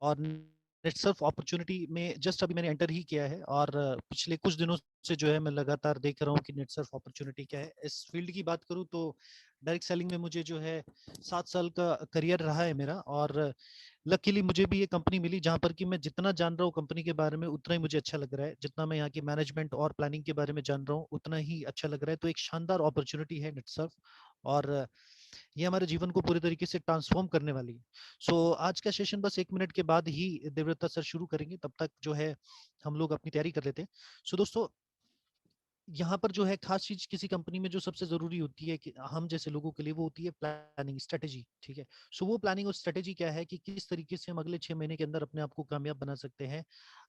और नेटसर्फ अपॉर्चुनिटी में जस्ट अभी मैंने एंटर ही किया है और पिछले कुछ दिनों से जो है मैं लगातार देख रहा हूँ कि नेटसर्फ अपॉर्चुनिटी क्या है। इस फील्ड की बात करूँ तो डायरेक्ट सेलिंग में मुझे जो है 7 साल का करियर रहा है मेरा, और लकीली मुझे भी ये कंपनी मिली जहाँ पर कि मैं जितना जान रहा हूँ कंपनी के बारे में उतना ही मुझे अच्छा लग रहा है, जितना मैं यहाँ की मैनेजमेंट और प्लानिंग के बारे में जान रहा हूँ उतना ही अच्छा लग रहा है। तो एक शानदार अपॉर्चुनिटी है नेटसर्फ, और ये हमारे जीवन को पूरी तरीके से ट्रांसफॉर्म करने वाली है। सो आज का सेशन बस 1 मिनट के बाद ही देवव्रता सर शुरू करेंगे, तब तक जो है हम लोग अपनी तैयारी कर लेते हैं। सो दोस्तों, यहाँ पर जो है खास चीज किसी कंपनी में जो सबसे जरूरी होती है कि हम जैसे लोगों के लिए, वो होती है प्लानिंग स्ट्रेटेजी। ठीक है, सो वो प्लानिंग और स्ट्रेटेजी क्या है कि किस तरीके से हम अगले 6 महीने के अंदर अपने आप को कामयाब बना सकते हैं।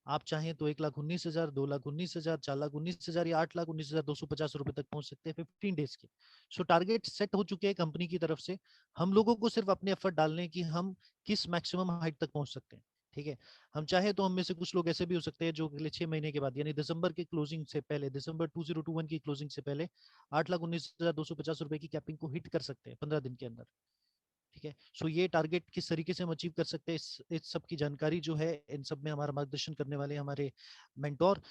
आप चाहें तो 1,19,000, 2,19,000, 4,19,000 या 8,19,250 रुपए तक पहुंच सकते हैं 15 डेज के। सो टारगेट सेट हो चुके हैं कंपनी की तरफ से। हम लोगों को सिर्फ अपने एफर्ट डालने की हम किस मैक्सिमम हाइट तक पहुंच सकते हैं। ठीक है, हम चाहे तो हम में से कुछ लोग ऐसे भी हो सकते हैं जो अगले 6 महीने के बाद यानी दिसंबर के क्लोजिंग से पहले, दिसंबर 2021 की क्लोजिंग से पहले 8,19,250 रुपए की कैपिंग को हिट कर सकते हैं 15 दिन के अंदर। ठीक है, सो ये टारगेट किस तरीके से हम अचीव कर सकते हैं, इस सब की जानकारी जो है, इन सब में हमारा मार्गदर्शन करने वाले हमारे मेंटोर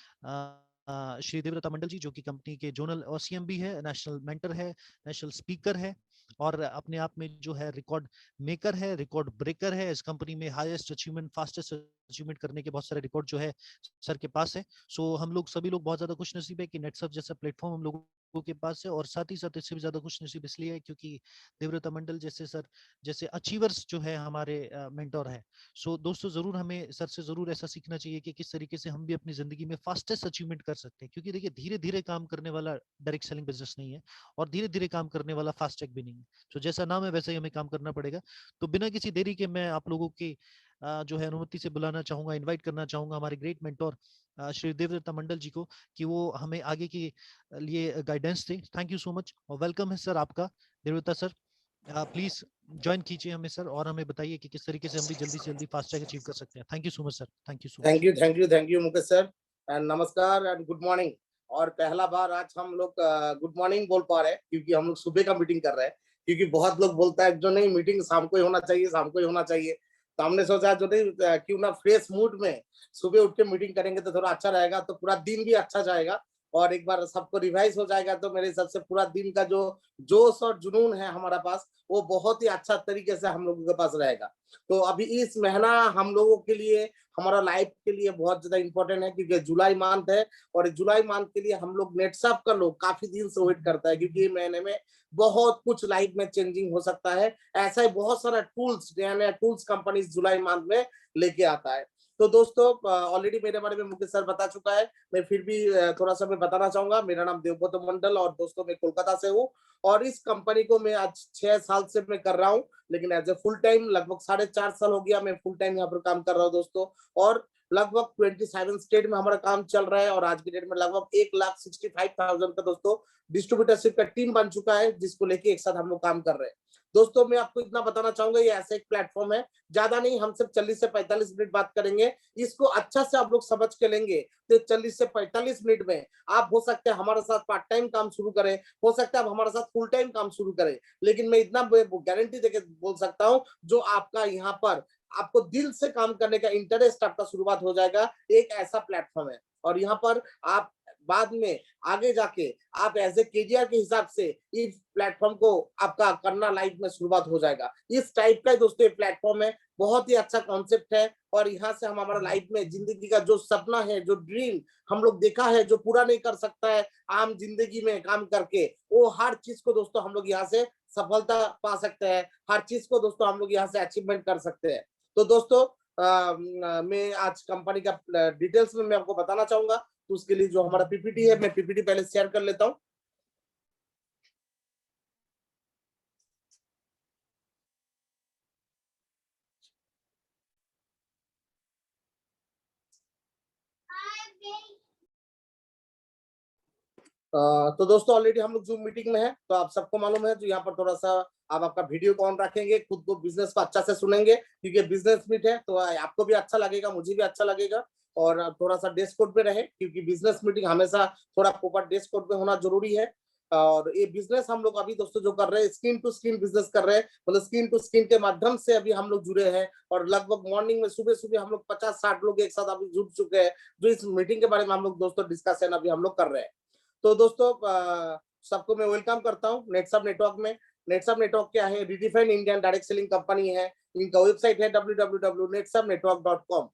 श्री देवव्रता मंडल जी, जो कि कंपनी के जोनल ओसीएम भी है, नेशनल मेंटर है, नेशनल स्पीकर है, और अपने आप में जो है रिकॉर्ड मेकर है, रिकॉर्ड ब्रेकर है। इस कंपनी में हाईएस्ट अचीवमेंट, फास्टेस्ट अचीवमेंट करने के बहुत सारे रिकॉर्ड जो है सर के पास है। सो हम लोग सभी लोग बहुत ज्यादा खुश नसीब है कि नेटसर्फ जैसा प्लेटफॉर्म हम लोगों के पास है, और साथ ही साथ इससे भी ज्यादा खुश नसीब इसलिए है क्योंकि देवव्रता मंडल जैसे सर, जैसे अचीवर्स जो है हमारे मेंटोर है। सो दोस्तों, जरूर हमें सर से जरूर ऐसा सीखना चाहिए कि किस तरीके से हम भी अपनी जिंदगी में फास्टेस्ट अचीवमेंट कर सकते हैं, क्योंकि देखिए धीरे धीरे काम करने वाला डायरेक्ट सेलिंग बिजनेस नहीं है, और धीरे धीरे काम करने वाला फास्ट ट्रैक भी नहीं है। तो जैसा नाम है वैसे ही हमें काम करना पड़ेगा। तो बिना किसी देरी के मैं आप लोगों की जो है अनुमति से बुलाना चाहूंगा, इनवाइट करना चाहूंगा हमारे ग्रेट मेंटोर श्री देवदत्ता मंडल जी को, कि वो हमें आगे के लिए guidance they. Thank you so much और वेलकम है सर आपका, देवदत्ता सर। प्लीज ज्वाइन कीजिए हमें सर, और हमें बताइए कि किस तरीके से हम भी जल्दी से जल्दी फास्ट ट्रैक अचीव कर सकते हैं। Thank you so much sir, thank you so much. Thank you Mukesh sir. And नमस्कार एंड गुड मॉर्निंग। और पहला बार आज हम लोग गुड मॉर्निंग बोल पा रहे हैं क्योंकि हम लोग सुबह का मीटिंग कर रहे हैं, क्योंकि बहुत लोग बोलता है जो नहीं मीटिंग शाम को ही होना चाहिए, शाम को ही होना चाहिए। तो हमने सोचा जो नहीं क्यों ना फ्रेश मूड में सुबह उठ के मीटिंग करेंगे तो थोड़ा अच्छा रहेगा, तो पूरा दिन भी अच्छा जाएगा और एक बार सबको रिवाइज हो जाएगा। तो मेरे हिसाब से पूरा दिन का जो जोश और जुनून है हमारा पास, वो बहुत ही अच्छा तरीके से हम लोगों के पास रहेगा। तो अभी इस महीना हम लोगों के लिए, हमारा लाइफ के लिए बहुत ज्यादा इंपॉर्टेंट है, क्योंकि जुलाई मंथ है और जुलाई मंथ के लिए हम लोग नेटसर्फ का लोग काफी दिन से वेट करता है, क्योंकि ये महीने में बहुत कुछ लाइफ में चेंजिंग हो सकता है। ऐसा ही बहुत सारा टूल्स, नया नया टूल्स कंपनी जुलाई मंथ में लेके आता है। तो दोस्तों, ऑलरेडी मेरे बारे में मुकेश सर बता चुका है, मैं फिर भी थोड़ा सा मैं बताना चाहूंगा। मेरा नाम देवव्रत मंडल और दोस्तों मैं कोलकाता से हूँ, और इस कंपनी को मैं आज 6 साल से मैं कर रहा हूँ, लेकिन एज ए फुल टाइम लगभग 4.5 साल हो गया मैं फुल टाइम यहाँ पर काम कर रहा हूँ दोस्तों। और लगभग 27 स्टेट में हमारा काम चल रहा है, और आज की डेट में लगभग 1,65,000 का दोस्तों डिस्ट्रीब्यूटरशिप का टीम बन चुका है, जिसको लेके एक साथ हम लोग काम कर रहे हैं। दोस्तों मैं आपको इतना बताना चाहूंगा, ये ऐसा एक प्लेटफॉर्म है, ज्यादा नहीं, हम सिर्फ 40 से 45 मिनट बात करेंगे। इसको अच्छा से आप लोग समझ के लेंगे तो 40 से 45 मिनट में आप हो सकते हैं हमारे साथ पार्ट टाइम काम शुरू करें, हो सकता है आप हमारे साथ फुल टाइम काम शुरू करें। लेकिन मैं इतना गारंटी देके बोल सकता हूँ, जो आपका यहाँ पर आपको दिल से काम करने का इंटरेस्ट आपका शुरुआत हो जाएगा, एक ऐसा प्लेटफॉर्म है। और यहाँ पर आप बाद में आगे जाके आप एज ए केरियर के हिसाब से इस प्लेटफॉर्म को आपका करना लाइफ में शुरुआत हो जाएगा। इस टाइप का दोस्तों ये प्लेटफॉर्म है, बहुत ही अच्छा कॉन्सेप्ट है। और यहाँ से हम हमारा लाइफ में जिंदगी का जो सपना है, जो ड्रीम हम लोग देखा है, जो पूरा नहीं कर सकता है आम जिंदगी में काम करके, वो हर चीज को दोस्तों हम लोग यहाँ से सफलता पा सकते हैं, हर चीज को दोस्तों हम लोग यहाँ से अचीवमेंट कर सकते हैं। तो दोस्तों मैं आज कंपनी का डिटेल्स में मैं आपको बताना चाहूंगा, तो उसके लिए जो हमारा पीपीटी है, मैं पीपीटी पहले शेयर कर लेता हूँ। तो दोस्तों ऑलरेडी हम लोग जूम मीटिंग में है, तो आप सबको मालूम है, जो यहाँ पर थोड़ा सा आप आपका वीडियो को ऑन रखेंगे, खुद को बिजनेस को अच्छा से सुनेंगे, क्योंकि बिजनेस मीट है, तो आपको भी अच्छा लगेगा, मुझे भी अच्छा लगेगा। और थोड़ा सा डेस्क कोड पे रहे, क्योंकि बिजनेस मीटिंग हमेशा थोड़ा प्रॉपर डेस्क कोड पे होना जरूरी है। और ये बिजनेस हम लोग अभी दोस्तों जो कर रहे हैं, स्किन टू स्किन बिजनेस कर रहे हैं, मतलब स्किन टू स्किन के माध्यम से अभी हम लोग जुड़े हैं। और लगभग मॉर्निंग में सुबह सुबह हम लोग 50-60 लोग एक साथ अभी जुड़ चुके हैं, जो इस मीटिंग के बारे में हम लोग दोस्तों डिस्कशन अभी हम लोग कर रहे हैं। तो दोस्तों सबको मैं वेलकम करता हूँ नेटसब नेटवर्क में। नेटसब नेटवर्क क्या है? Redefined Indian direct selling company है। इनका वेबसाइट है www.netsubnetwork.com।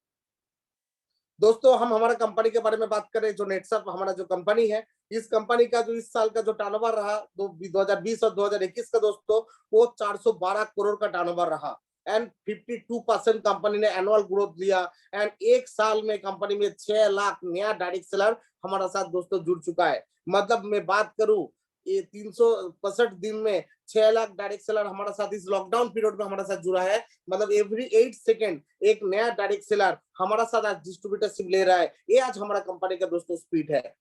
दोस्तों हम हमारा कंपनी के बारे में बात करें, जो नेटसप हमारा जो कंपनी है, इस कंपनी का जो इस साल का जो टर्नओवर रहा 2020 और 2021 का दोस्तों, वो 412 करोड़ का टर्नओवर रहा। एंड 52% कंपनी ने एनुअल ग्रोथ लिया। एंड एक साल में कंपनी में 6 लाख नया डायरेक्ट सेलर हमारा साथ दोस्तों जुड़ चुका है। मतलब मैं बात करूं, ये 365 दिन में 6 लाख डायरेक्ट सेलर हमारा साथ इस लॉकडाउन पीरियड में हमारा साथ जुड़ा है। मतलब एवरी 8 सेकेंड एक नया डायरेक्ट सेलर हमारा साथ आज डिस्ट्रीब्यूटरशिप ले रहा है। ये आज हमारा कंपनी का दोस्तों स्पीड है।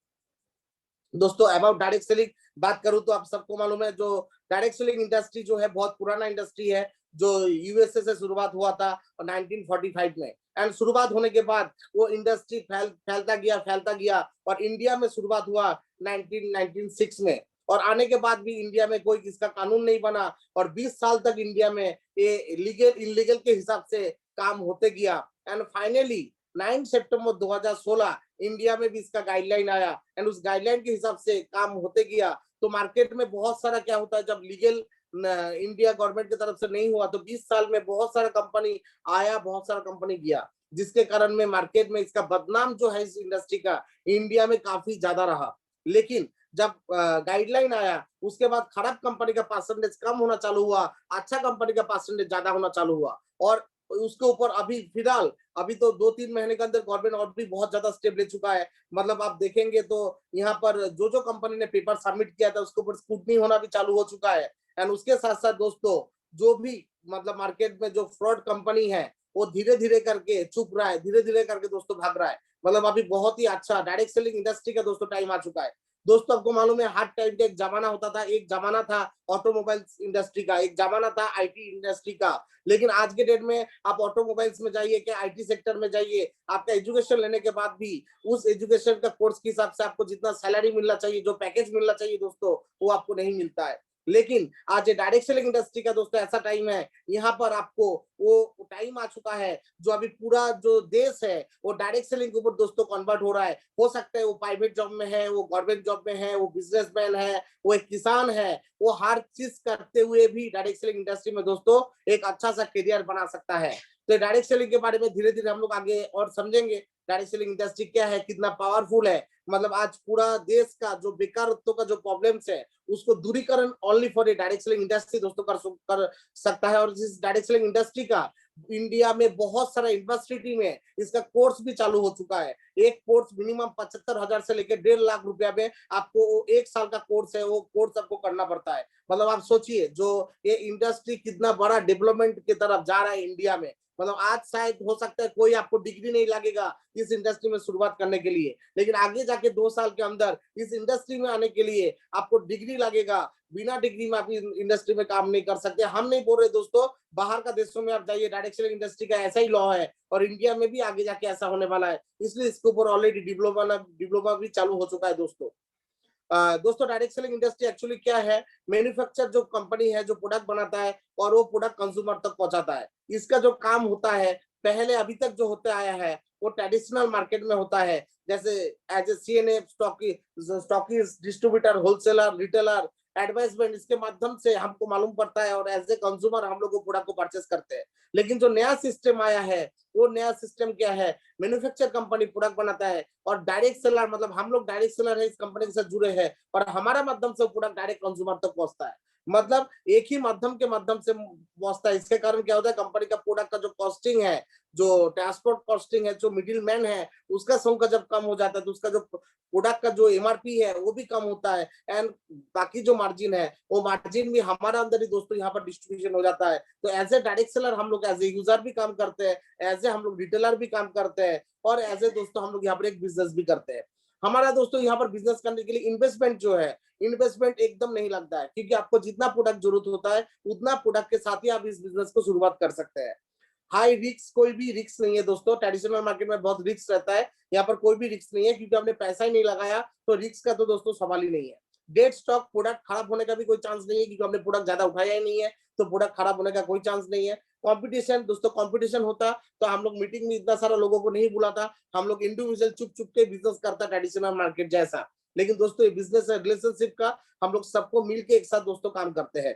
दोस्तों अबाउट डायरेक्ट सेलिंग बात करूं तो आप सबको मालूम है, जो डायरेक्ट सेलिंग इंडस्ट्री जो है बहुत पुराना इंडस्ट्री है, जो यूएसए से शुरुआत हुआ था 1945 में। एंड शुरुआत होने के बाद वो इंडस्ट्री फैलता गया और इंडिया में शुरुआत हुआ 1996 में। और आने के बाद भी इंडिया में कोई इसका कानून नहीं बना और 20 साल तक इंडिया में ये लीगल इलीगल के हिसाब से काम होते गया। एंड फाइनली 9 सितंबर 2016 इंडिया में भी इसका गाइडलाइन आया एंड उस गाइडलाइन के हिसाब से काम होते गया। तो मार्केट में बहुत सारा क्या होता है, जब लीगल इंडिया गवर्नमेंट की तरफ से नहीं हुआ तो 20 साल में बहुत सारा कंपनी आया, बहुत सारा कंपनी गया, जिसके कारण में मार्केट में इसका बदनाम जो है इस इंडस्ट्री का इंडिया में काफी ज्यादा रहा। लेकिन जब गाइडलाइन आया उसके बाद खराब कंपनी का परसेंटेज कम होना चालू हुआ, अच्छा कंपनी का परसेंटेज ज्यादा होना चालू हुआ। और उसके ऊपर अभी फिलहाल अभी तो 2-3 महीने के अंदर गवर्नमेंट और भी बहुत ज्यादा स्टेप ले चुका है। मतलब आप देखेंगे तो यहाँ पर जो कंपनी ने पेपर सबमिट किया था उसके ऊपर स्क्रूटनी होना भी चालू हो चुका है। एंड उसके साथ साथ दोस्तों जो भी मतलब मार्केट में जो फ्रॉड कंपनी है वो धीरे धीरे करके चुप रहा है, धीरे धीरे करके दोस्तों भाग रहा है। मतलब अभी बहुत ही अच्छा डायरेक्ट सेलिंग इंडस्ट्री का दोस्तों टाइम आ चुका है। दोस्तों आपको मालूम है हर टाइम का एक जमाना होता था, एक जमाना था ऑटोमोबाइल इंडस्ट्री का, एक जमाना था आईटी इंडस्ट्री का। लेकिन आज के डेट में आप ऑटोमोबाइल्स में जाइए, क्या आईटी सेक्टर में जाइए, आपका एजुकेशन लेने के बाद भी उस एजुकेशन का कोर्स के हिसाब से आपको जितना सैलरी मिलना चाहिए, जो पैकेज मिलना चाहिए दोस्तों, वो आपको नहीं मिलता है। लेकिन आज डायरेक्ट सेलिंग इंडस्ट्री का दोस्तों ऐसा टाइम है, यहाँ पर आपको वो टाइम आ चुका है जो अभी पूरा जो देश है वो डायरेक्ट सेलिंग के ऊपर दोस्तों कन्वर्ट हो रहा है। हो सकता है वो प्राइवेट जॉब में है, वो गवर्नमेंट जॉब में है, वो बिजनेसमैन है, वो एक किसान है, वो हर चीज करते हुए भी डायरेक्ट सेलिंग इंडस्ट्री में दोस्तों एक अच्छा सा करियर बना सकता है। तो डायरेक्ट सेलिंग के बारे में धीरे धीरे हम लोग आगे और समझेंगे डायरेक्ट सेलिंग इंडस्ट्री क्या है, कितना पावरफुल है। मतलब आज पूरा देश का जो बेकारों का जो प्रॉब्लम्स है उसको दूरीकरण only for a direct selling industry दोस्तों कर सकता है। और इस डायरेक्ट सेलिंग इंडस्ट्री का इंडिया में बहुत सारा यूनिवर्सिटी में इसका कोर्स भी चालू हो चुका है। एक कोर्स मिनिमम 75,000 से लेकर 1.5 लाख रुपया में आपको एक साल का कोर्स है, वो कोर्स आपको करना पड़ता है। मतलब आप सोचिए जो ये इंडस्ट्री कितना बड़ा डेवलपमेंट की तरफ जा रहा है इंडिया में। मतलब आज शायद हो सकता है कोई आपको डिग्री नहीं लगेगा इस इंडस्ट्री में शुरुआत करने के लिए, लेकिन आगे जाके 2 साल के अंदर इस इंडस्ट्री में आने के लिए आपको डिग्री लगेगा। बिना डिग्री में आप इंडस्ट्री में काम नहीं कर सकते। हम नहीं बोल रहे दोस्तों, बाहर का देशों में आप जाइए डायरेक्ट सेलिंग इंडस्ट्री का ऐसा ही लॉ है और इंडिया में भी आगे जाके ऐसा होने वाला है। इसलिए इसके ऊपर ऑलरेडी डिप्लोमा भी चालू हो चुका है दोस्तों। दोस्तों डायरेक्ट सेलिंग इंडस्ट्री एक्चुअली क्या है? मैन्युफैक्चर जो कंपनी है जो प्रोडक्ट बनाता है और वो प्रोडक्ट कंज्यूमर तक पहुंचाता है। इसका जो काम होता है पहले अभी तक जो होते आया है वो ट्रेडिशनल मार्केट में होता है, जैसे as a CNA, stockist, distributor, wholesaler, retailer, advertisement, इसके माध्यम से हमको मालूम पड़ता है और एज ए कंज्यूमर हम लोग वो प्रोडक्ट को परचेस करते हैं। लेकिन जो नया सिस्टम आया है वो नया सिस्टम क्या है? मैन्युफैक्चर कंपनी प्रोडक्ट बनाता है और डायरेक्ट सेलर, मतलब हम लोग डायरेक्ट सेलर है, इस कंपनी के साथ जुड़े हैं और हमारा माध्यम से प्रोडक्ट डायरेक्ट कंज्यूमर तक पहुंचता है। मतलब एक ही माध्यम के माध्यम से पहुंचता है। इसके कारण क्या होता है, कंपनी का प्रोडक्ट का जो कॉस्टिंग है, जो ट्रांसपोर्ट कॉस्टिंग है, जो मिडिल मैन है उसका संख्या जब कम हो जाता है तो उसका जो प्रोडक्ट का जो एमआरपी है वो भी कम होता है। एंड बाकी जो मार्जिन है वो मार्जिन भी हमारा अंदर ही दोस्तों यहाँ पर डिस्ट्रीब्यूशन हो जाता है। तो एज ए डायरेक्ट सेलर हम लोग एज ए यूजर भी काम करते हैं, एज ए हम लोग रिटेलर भी काम करते हैं और एज ए दोस्तों हम लोग यहाँ पर एक बिजनेस भी करते हैं। हमारा दोस्तों यहाँ पर बिजनेस करने के लिए इन्वेस्टमेंट जो है, इन्वेस्टमेंट एकदम नहीं लगता है, क्योंकि आपको जितना प्रोडक्ट जरूरत होता है उतना प्रोडक्ट के साथ ही आप इस बिजनेस को शुरुआत कर सकते हैं। हाई रिस्क, कोई भी रिस्क नहीं है दोस्तों। ट्रेडिशनल मार्केट में बहुत रिस्क रहता है, यहाँ पर कोई भी रिस्क नहीं है, क्योंकि हमने पैसा ही नहीं लगाया तो रिस्क का तो दोस्तों सवाल ही नहीं है। डेड स्टॉक, प्रोडक्ट खराब होने का भी कोई चांस नहीं है, क्योंकि हमने प्रोडक्ट ज्यादा उठाया ही नहीं है, तो प्रोडक्ट खराब होने का कोई चांस नहीं है। कंपटीशन दोस्तों, कंपटीशन होता तो हम लोग मीटिंग में इतना सारा लोगों को नहीं बुलाता, हम लोग इंडिविजुअल चुप चुप के बिजनेस करता ट्रेडिशनल मार्केट जैसा। लेकिन दोस्तों ये बिजनेस है रिलेशनशिप का, हम लोग सबको मिलके एक साथ दोस्तों काम करते हैं।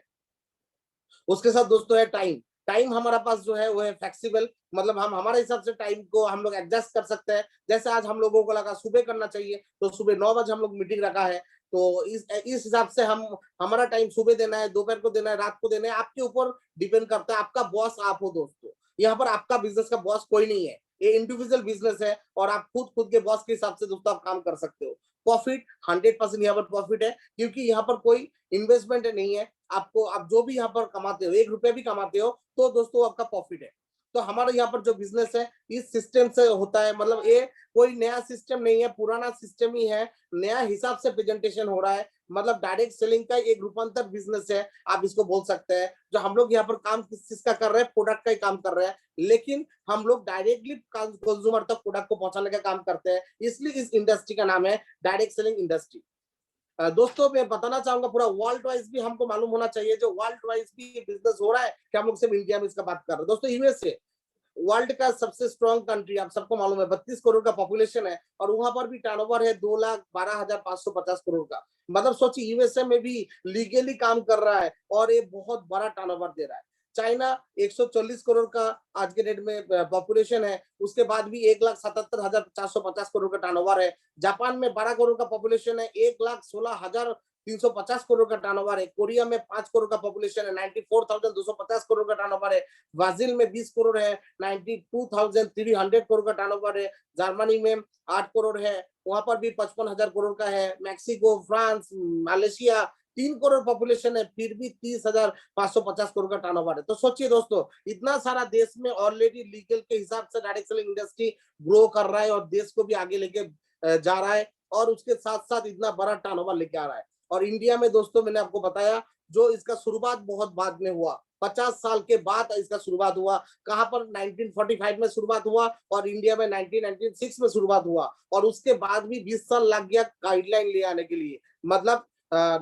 उसके साथ दोस्तों है टाइम। टाइम हमारा पास जो है वो है फ्लेक्सिबल, मतलब हम हमारे हिसाब से टाइम को हम लोग एडजस्ट कर सकते हैं। जैसे आज हम लोगों को लगा सुबह करना चाहिए, तो सुबह 9 बजे हम लोग मीटिंग रखा है, तो इस हिसाब से हम हमारा टाइम सुबह देना है, दोपहर को देना है, रात को देना है, आपके ऊपर डिपेंड करता है। आपका बॉस आप हो दोस्तों, यहाँ पर आपका बिजनेस का बॉस कोई नहीं है, ये इंडिविजुअल बिजनेस है और आप खुद के बॉस के हिसाब से दोस्तों आप काम कर सकते हो। प्रॉफिट 100% यहाँ पर प्रॉफिट है, क्योंकि यहाँ पर कोई इन्वेस्टमेंट नहीं है। आपको आप जो भी यहाँ पर कमाते हो, 1 रुपया भी कमाते हो तो दोस्तों आपका प्रॉफिट है। तो हमारे यहाँ पर जो बिजनेस है इस सिस्टम से होता है, मतलब ये कोई नया सिस्टम नहीं है, पुराना सिस्टम ही है, नया हिसाब से प्रेजेंटेशन हो रहा है। मतलब डायरेक्ट सेलिंग का एक रूपांतर बिजनेस है, आप इसको बोल सकते हैं। जो हम लोग यहाँ पर काम किस चीज का कर रहे हैं, प्रोडक्ट का ही काम कर रहे हैं, लेकिन हम लोग डायरेक्टली कंज्यूमर तक प्रोडक्ट को पहुंचाने का काम करते हैं, इसलिए इस इंडस्ट्री का नाम है डायरेक्ट सेलिंग इंडस्ट्री। दोस्तों मैं बताना चाहूंगा, पूरा वर्ल्ड वाइज भी हमको मालूम होना चाहिए, जो वर्ल्ड वाइज भी बिजनेस हो रहा है कि हम लोग सिर्फ इंडिया में इसका बात कर रहे हैं। दोस्तों यूएसए वर्ल्ड का सबसे स्ट्रॉन्ग कंट्री, आप सबको मालूम है, 32 करोड़ का पॉपुलेशन है और वहां पर भी टर्नओवर है 2,12,550 करोड़ का। मतलब सोचिए यूएसए में भी लीगली काम कर रहा है और ये बहुत बड़ा टर्नओवर दे रहा है। चाइना 140 करोड़ का आज के डेट में पॉपुलेशन है, उसके बाद भी 1,77,450 करोड़ का टर्नओवर है। जापान में 12 करोड़ का पॉपुलेशन है, 1,16,350 करोड़ का टर्नओवर है। कोरिया में 5 करोड़ का पॉपुलेशन है, 94,250 करोड़ का टर्नओवर है। ब्राजील में 20 करोड़ है, 92,300 करोड़ का टर्नओवर है। जर्मनी में 8 करोड़ है, वहां पर भी 55,000 करोड़ का है। Mexico, France, Malaysia 3 crore population है, फिर भी 30,550 करोड़ का टर्नओवर है। तो सोचिए दोस्तों, इतना सारा देश में ऑलरेडी लीगल के हिसाब से डायरेक्ट सेलिंग इंडस्ट्री ग्रो कर रहा है और देश को भी आगे लेके जा रहा है, और उसके साथ साथ इतना बड़ा टर्नओवर लेके आ रहा है। और इंडिया में दोस्तों मैंने आपको बताया, जो इसका शुरुआत बहुत बाद में हुआ, 50 साल के बाद इसका शुरुआत हुआ। कहां पर 1945 में शुरुआत हुआ और इंडिया में 1996 में शुरुआत हुआ, और उसके बाद भी 20 साल लग गया गाइडलाइन ले आने के लिए। मतलब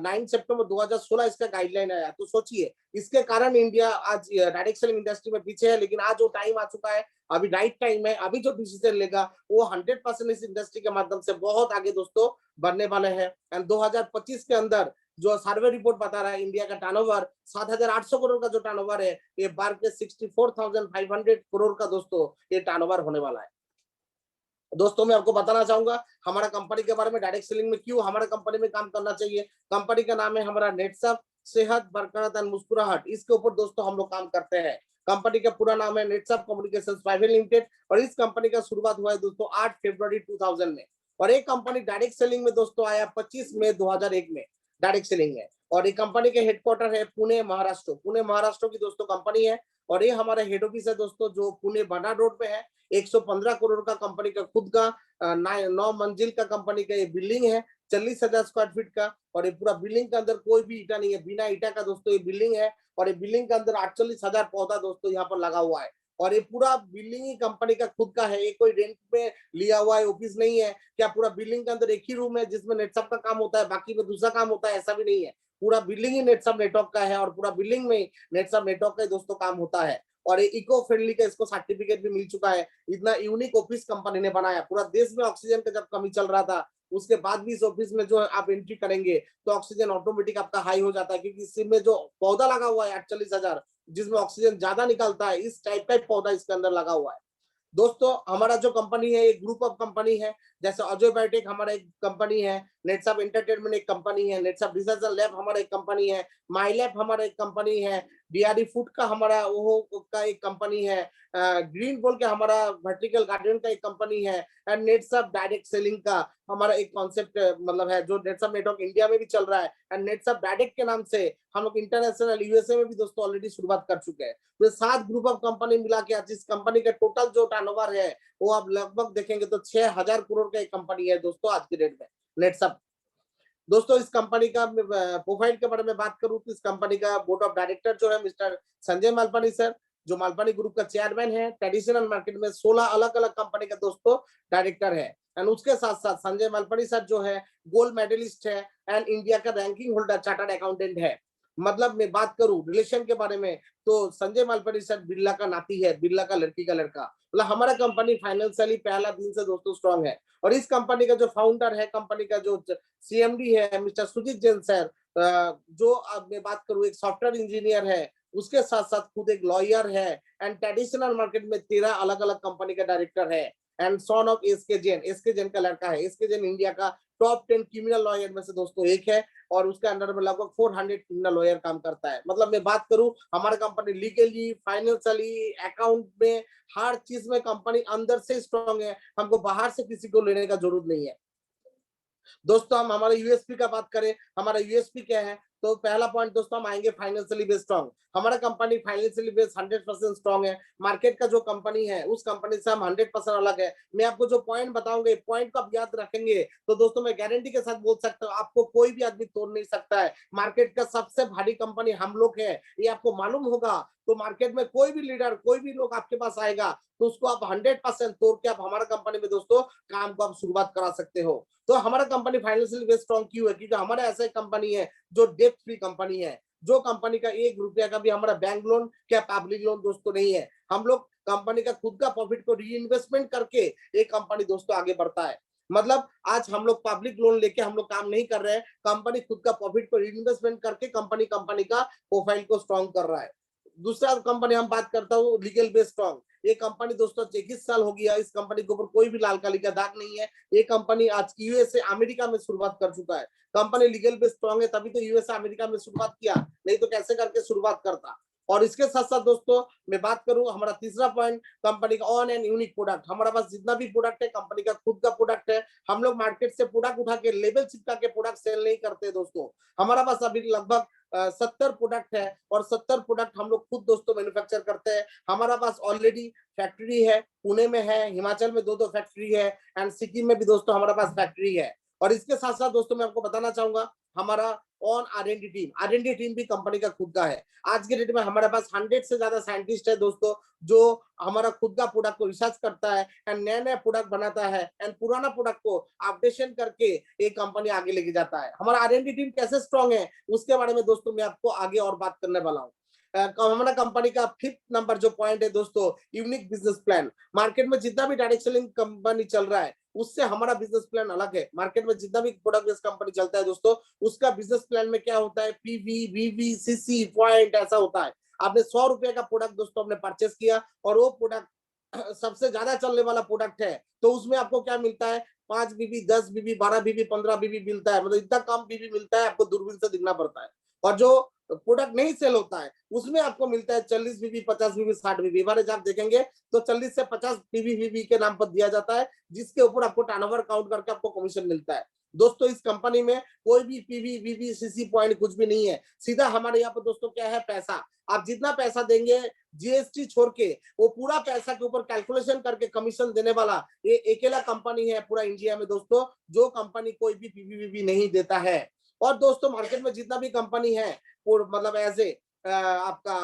9 सितंबर 2016 इसका गाइडलाइन आया। तो सोचिए, इसके कारण इंडिया आज डायरेक्ट सेलिंग इंडस्ट्री में पीछे है, लेकिन आज जो टाइम आ चुका है, अभी राइट टाइम है, अभी जो डिसीजन लेगा वो 100% इस इंडस्ट्री के माध्यम से बहुत आगे दोस्तों बढ़ने वाले हैं। एंड 2025 के अंदर जो सर्वे रिपोर्ट बता रहा है, इंडिया का टर्नओवर 7,800 करोड़ का जो टर्नओवर है, ये बार के 64,500 करोड़ का दोस्तों ये टर्नओवर होने वाला है। दोस्तों मैं आपको बताना चाहूंगा हमारा कंपनी के बारे में, डायरेक्ट सेलिंग में क्यों हमारा कंपनी में काम करना चाहिए। कंपनी का नाम है हमारा नेटसप, सेहत बरकरार एंड मुस्कुराहट, इसके ऊपर दोस्तों हम लोग काम करते हैं। कंपनी का पूरा नाम है नेटसप कम्युनिकेशंस प्राइवेट लिमिटेड, और इस कंपनी का शुरुआत हुआ है दोस्तों 8 फरवरी 2000 में। और एक कंपनी डायरेक्ट सेलिंग में दोस्तों आया 25 मई 2001 में डायरेक्ट सेलिंग है। और ये कंपनी के हेडक्वार्टर है पुणे महाराष्ट्र, पुणे महाराष्ट्र की दोस्तों कंपनी है। और ये हमारा हेड ऑफिस है दोस्तों, जो पुणे बना रोड पे है। 115 करोड़ का कंपनी का खुद का 9 मंजिल का कंपनी का ये बिल्डिंग है, 40,000 स्क्वायर फीट का। और ये पूरा बिल्डिंग के अंदर कोई भी ईटा नहीं है, बिना ईटा का दोस्तों ये बिल्डिंग है। और ये बिल्डिंग के अंदर 48,000 पौधा दोस्तों यहाँ पर लगा हुआ है। और ये पूरा बिल्डिंग ही कंपनी का खुद का है, ये कोई रेंट पे लिया हुआ है ऑफिस नहीं है। क्या पूरा बिल्डिंग के अंदर एक ही रूम है जिसमें नेटसप का काम होता है, बाकी में दूसरा काम होता है, ऐसा भी नहीं है। पूरा बिल्डिंग ही नेटसप नेटवर्क का है और पूरा बिल्डिंग में नेटसप नेटवर्क का दोस्तों काम होता है। और ये इको फ्रेंडली का इसको सर्टिफिकेट भी मिल चुका है। इतना यूनिक ऑफिस कंपनी ने बनाया। पूरा देश में ऑक्सीजन का जब कमी चल रहा था, उसके बाद भी इस ऑफिस में जो आप एंट्री करेंगे तो ऑक्सीजन ऑटोमेटिक आपका हाई हो जाता है, क्योंकि इसमें जो पौधा लगा हुआ है 48,000, जिसमें ऑक्सीजन ज्यादा निकलता है, इस टाइप का पौधा इसके अंदर लगा हुआ है। दोस्तों हमारा जो कंपनी है एक ग्रुप ऑफ कंपनी है, जैसे अजय बायोटेक हमारा एक कंपनी है, नेटसप एंटरटेनमेंट एक कंपनी है, नेटसप रिसर्च लैब हमारा एक कंपनी है, माई लैब हमारा एक कंपनी है, डीआरडी फूड का हमारा वो का एक कंपनी है, ग्रीन बोल के हमारा वर्टिकल गार्डन का एक कंपनी है, एंड नेटसप डायरेक्ट सेलिंग का हमारा एक कॉन्सेप्ट मतलब है, जो नेटसप नेटवर्क इंडिया में भी चल रहा है। एंड नेटसप डायरेक्ट के नाम से हम लोग इंटरनेशनल यूएसए में भी दोस्तों ऑलरेडी शुरुआत कर चुके हैं। तो 7 ग्रुप ऑफ कंपनी मिला के आज इस कंपनी का टोटल जो टर्नओवर है वो आप लगभग देखेंगे तो 6,000 करोड़ का एक कंपनी है दोस्तों आज के डेट में नेटसप। दोस्तों इस कंपनी का प्रोफाइल के बारे में बात करूं तो इस कंपनी का बोर्ड ऑफ डायरेक्टर जो है मिस्टर संजय मालपानी सर, जो मालपानी ग्रुप का चेयरमैन है। ट्रेडिशनल मार्केट में 16 अलग अलग कंपनी का दोस्तों डायरेक्टर है। एंड उसके साथ साथ संजय मालपानी सर जो है गोल्ड मेडलिस्ट है एंड इंडिया का रैंकिंग होल्डर चार्टर्ड अकाउंटेंट है। मतलब मैं बात करूं रिलेशन के बारे में तो संजय मालपानी सर बिरला का नाती है, बिरला का लड़की का लड़का। मतलब हमारा कंपनी फाइनेंशियली पहला दिन से दोस्तों स्ट्रांग है। और इस कंपनी का जो फाउंडर है, कंपनी का जो सीएमडी है मिस्टर सुजीत जैन सर, जो अब मैं बात करूं एक सॉफ्टवेयर इंजीनियर है, उसके साथ साथ खुद एक लॉयर है एंड ट्रेडिशनल मार्केट में 13 अलग अलग कंपनी का डायरेक्टर है and son of SK Jain का लड़का है। एसके जैन इंडिया का टॉप 10 क्रिमिनल लॉयर में से दोस्तों एक है और उसके अंडर में लगभग 400 क्रिमिनल लॉयर काम करता है। मतलब मैं बात करूं हमारा कंपनी लीगली, फाइनेंशियली, अकाउंट में, हर चीज में कंपनी अंदर से स्ट्रांग है। हमको बाहर से किसी को लेने का जरूरत नहीं है। दोस्तों हम हमारे यूएसपी का बात करें, हमारा यूएसपी क्या है तो पहला पॉइंट दोस्तों हम आएंगे फाइनेंशियली बेस्ड स्ट्रांग। हमारा कंपनी फाइनेंशियली बेस्ड 100% स्ट्रांग है। मार्केट का जो कंपनी है उस कंपनी से हम 100% अलग है। मैं आपको जो पॉइंट बताऊंगा पॉइंट को आप याद रखेंगे तो दोस्तों मैं गारंटी के साथ बोल सकता हूँ आपको कोई भी आदमी तोड़ नहीं सकता है। मार्केट का सबसे भारी कंपनी हम लोग है, ये आपको मालूम होगा। तो मार्केट में कोई भी लीडर, कोई भी लोग आपके पास आएगा तो उसको आप 100% तोड़ के आप हमारा कंपनी में दोस्तों काम को आप शुरुआत करा सकते हो। तो हमारा कंपनी फाइनेंशियली बेस्ड स्ट्रांग क्यों है? क्योंकि हमारा ऐसा एक कंपनी है जो डेट फ्री कंपनी है, जो कंपनी का 1 रुपया का भी हमारा बैंक लोन क्या पब्लिक लोन दोस्तों नहीं है। हम लोग कंपनी का खुद का प्रॉफिट को री इन्वेस्टमेंट करके एक कंपनी दोस्तों आगे बढ़ता है। मतलब आज हम लोग पब्लिक लोन लेके हम लोग काम नहीं कर रहे हैं, कंपनी खुद का प्रॉफिट को री इन्वेस्टमेंट करके कंपनी का प्रोफाइल को स्ट्रांग कर रहा है। दूसरा कंपनी हम बात करता हूँ लीगल बेस्ड स्ट्रांग। ये कंपनी दोस्तों 21 साल हो गया, इस कंपनी के ऊपर कोई भी लाल काली का दाग नहीं है। ये कंपनी आज की यूएसए अमेरिका में शुरुआत कर चुका है। कंपनी लीगल बेस्ड स्ट्रांग है तभी तो यूएसए अमेरिका में शुरुआत किया, नहीं तो कैसे करके शुरुआत करता। और इसके साथ साथ दोस्तों मैं बात करूं हमारा तीसरा पॉइंट कंपनी का ऑन एंड यूनिक प्रोडक्ट। हमारा पास जितना भी प्रोडक्ट है कंपनी का खुद का प्रोडक्ट है। हम लोग मार्केट से प्रोडक्ट उठा के लेबल चिपका के प्रोडक्ट सेल नहीं करते दोस्तों। हमारा पास अभी लगभग 70 प्रोडक्ट है और 70 प्रोडक्ट हम लोग खुद दोस्तों मैन्युफैक्चर करते हैं। हमारा पास ऑलरेडी फैक्ट्री है, पुणे में है, हिमाचल में 2 फैक्ट्री है एंड सिक्किम में भी दोस्तों हमारा पास फैक्ट्री है। और इसके साथ साथ दोस्तों मैं आपको बताना चाहूंगा हमारा own R and D team भी कंपनी का खुद का है। आज के डेट में हमारे पास 100 से ज्यादा साइंटिस्ट है दोस्तों, जो हमारा खुद का प्रोडक्ट को रिसर्च करता है एंड नया नया प्रोडक्ट बनाता है एंड पुराना प्रोडक्ट को अपडेशन करके एक कंपनी आगे लेके जाता है। हमारा आर-एन-डी टीम कैसे स्ट्रांग है उसके बारे में दोस्तों मैं आपको आगे और बात करने वाला हूँ। हमारा कंपनी का 5th नंबर जो पॉइंट है दोस्तों यूनिक बिजनेस प्लान। मार्केट में जितना भी डायरेक्ट सेलिंग कंपनी चल रहा है उससे हमारा बिजनेस प्लान अलग है। मार्केट में जितना भी प्रोडक्ट बेस्ड कंपनी चलता है दोस्तों उसका बिजनेस प्लान में क्या होता है पीवी, वीवी, सीसी पॉइंट ऐसा होता है। आपने 100 रुपए का प्रोडक्ट दोस्तों आपने परचेस किया और वो प्रोडक्ट सबसे ज्यादा चलने वाला प्रोडक्ट है तो उसमें आपको क्या मिलता है 5 बीबी, 10 बीबी, 12 बीबी, 15 बीबी मिलता है। मतलब इतना कम बीबी मिलता है, आपको दूरबीन से दिखना पड़ता है। और जो प्रोडक्ट नहीं सेल होता है उसमें आपको मिलता है 40 बीबी, 50 बीबी, 60 बीबी। हमारे आप देखेंगे तो 40 से 50 बीबी के नाम पर दिया जाता है, जिसके ऊपर आपको टर्नओवर काउंट करके आपको कमीशन मिलता है। दोस्तों इस कंपनी में कोई भी पीवी, वीवी, सीसी पॉइंट कुछ भी नहीं है। सीधा हमारे यहाँ पर दोस्तों क्या है पैसा। आप जितना पैसा देंगे जीएसटी छोड़ के वो पूरा पैसा के ऊपर कैलकुलेशन करके कमीशन देने वाला ये अकेला कंपनी है पूरा इंडिया में दोस्तों, जो कंपनी कोई भी पीवीवीवी नहीं देता है। और दोस्तों मार्केट में जितना भी कंपनी है मतलब एज ए आपका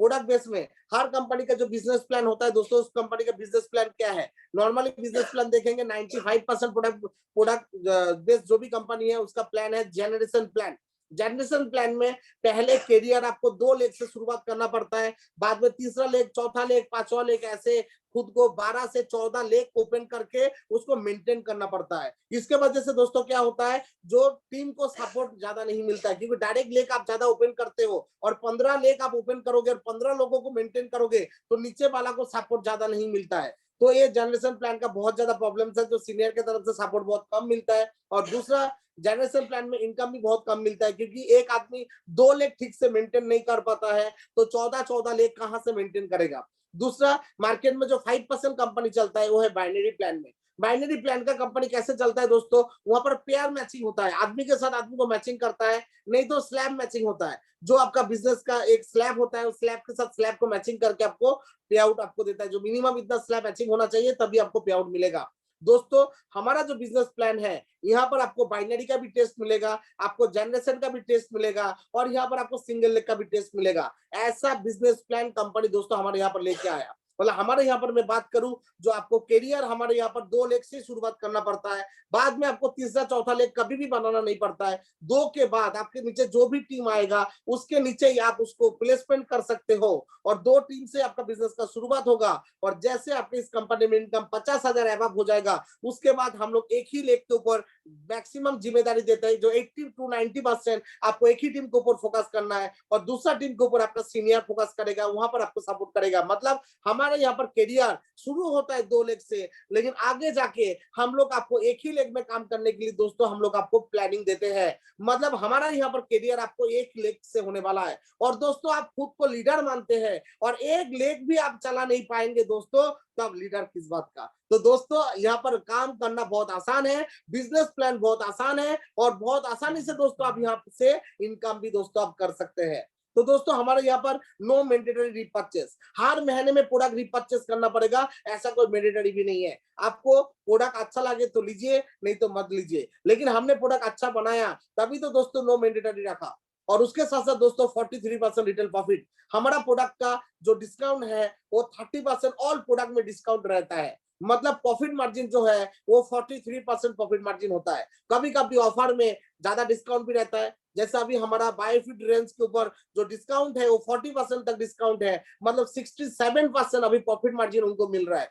प्रोडक्ट बेस में हर कंपनी का जो बिजनेस प्लान होता है दोस्तों, उस कंपनी का बिजनेस प्लान क्या है? नॉर्मली बिजनेस प्लान देखेंगे 95% प्रोडक्ट बेस जो भी कंपनी है उसका प्लान है जनरेशन प्लान। जनरेशन प्लान में पहले कैरियर आपको 2 लेग से शुरुआत करना पड़ता है, बाद में तीसरा लेग, चौथा लेग, पांचवा लेग, ऐसे खुद को 12 से 14 लेग ओपन करके उसको मेंटेन करना पड़ता है। इसके वजह से दोस्तों क्या होता है जो टीम को सपोर्ट ज्यादा नहीं मिलता है, क्योंकि डायरेक्ट लेग आप ज्यादा ओपन करते हो और 15 लेग आप ओपन करोगे और 15 लोगों को मेंटेन करोगे तो नीचे वाला को सपोर्ट ज्यादा नहीं मिलता है। तो ये जनरेशन प्लान का बहुत ज्यादा प्रॉब्लम है, जो सीनियर की तरफ से सपोर्ट बहुत कम मिलता है। और दूसरा जनरेशन प्लान में इनकम भी बहुत कम मिलता है, क्योंकि एक आदमी 2 लेग ठीक से मेंटेन नहीं कर पाता है तो 14 लेग कहां से मेंटेन करेगा। दूसरा मार्केट में जो 5% कंपनी चलता है वो है बाइनरी प्लान में। बाइनरी प्लान का कंपनी कैसे चलता है दोस्तों, वहां पर पेयर मैचिंग होता है, आदमी के साथ आदमी को मैचिंग करता है, नहीं तो स्लैब मैचिंग होता है। जो आपका बिजनेस का एक स्लैब होता है उस स्लैब के साथ स्लैब को मैचिंग करके आपको पे आउट आपको देता है, जो मिनिमम इतना स्लैब मैचिंग होना चाहिए तभी आपको पे आउट मिलेगा। दोस्तों हमारा जो बिजनेस प्लान है यहाँ पर आपको बाइनरी का भी टेस्ट मिलेगा, आपको जनरेशन का भी टेस्ट मिलेगा और यहाँ पर आपको सिंगल लेग का भी टेस्ट मिलेगा। ऐसा बिजनेस प्लान कंपनी दोस्तों हमारे यहाँ पर लेके आया। मतलब हमारे यहाँ पर मैं बात करूं, जो आपको करियर हमारे यहाँ पर 2 लेख से शुरुआत करना पड़ता है, बाद में आपको तीसरा चौथा लेख कभी भी बनाना नहीं पड़ता है। 2 के बाद आपके नीचे जो भी टीम आएगा उसके नीचे ही आप उसको प्लेसमेंट कर सकते हो, और 2 टीम से आपका बिजनेस का शुरुआत होगा। और जैसे आपके इस कंपनी में इनकम 50,000 अबव हो जाएगा, उसके बाद हम लोग एक ही लेख के ऊपर मैक्सिमम जिम्मेदारी देते हैं, जो 80 to 90% आपको एक ही टीम के ऊपर फोकस करना है, और दूसरा टीम के ऊपर आपका सीनियर फोकस करेगा, वहां पर आपको सपोर्ट करेगा। मतलब हमारे यहाँ पर करियर शुरू होता है 2 लेग से, लेकिन आगे जाके हम लोग आपको एक ही लेग में काम करने के लिए दोस्तों हम लोग आपको प्लानिंग देते हैं। मतलब हमारा यहाँ पर करियर आपको एक लेग से होने वाला है। और दोस्तों आप खुद को लीडर मानते हैं और एक लेग भी आप चला नहीं पाएंगे दोस्तों, तब लीडर किस बात का। तो दोस्तों यहाँ पर काम करना बहुत आसान है, बिजनेस प्लान बहुत आसान है, और बहुत आसानी से दोस्तों आप यहाँ से इनकम भी दोस्तों आप कर सकते हैं। तो दोस्तों हमारे यहाँ पर नो मैंडेटरी रीपर्चेस, हर महीने में प्रोडक्ट रीपर्चेस करना पड़ेगा, ऐसा कोई मैंडेटरी भी नहीं है। आपको प्रोडक्ट अच्छा लगे तो लीजिए, नहीं तो मत लीजिए, लेकिन हमने प्रोडक्ट अच्छा बनाया तभी तो दोस्तों नो मैंडेटरी रखा। और उसके साथ साथ दोस्तों 43% रिटेल प्रॉफिट, हमारा प्रोडक्ट का जो डिस्काउंट है वो 30% ऑल प्रोडक्ट में डिस्काउंट रहता है। मतलब प्रॉफिट मार्जिन जो है वो 43% प्रॉफिट मार्जिन होता है। कभी कभी ऑफर में ज्यादा डिस्काउंट भी रहता है, जैसा अभी हमारा बायोफिट रेंज के ऊपर जो डिस्काउंट है वो 40% तक डिस्काउंट है, मतलब 67% अभी प्रॉफिट मार्जिन उनको मिल रहा है।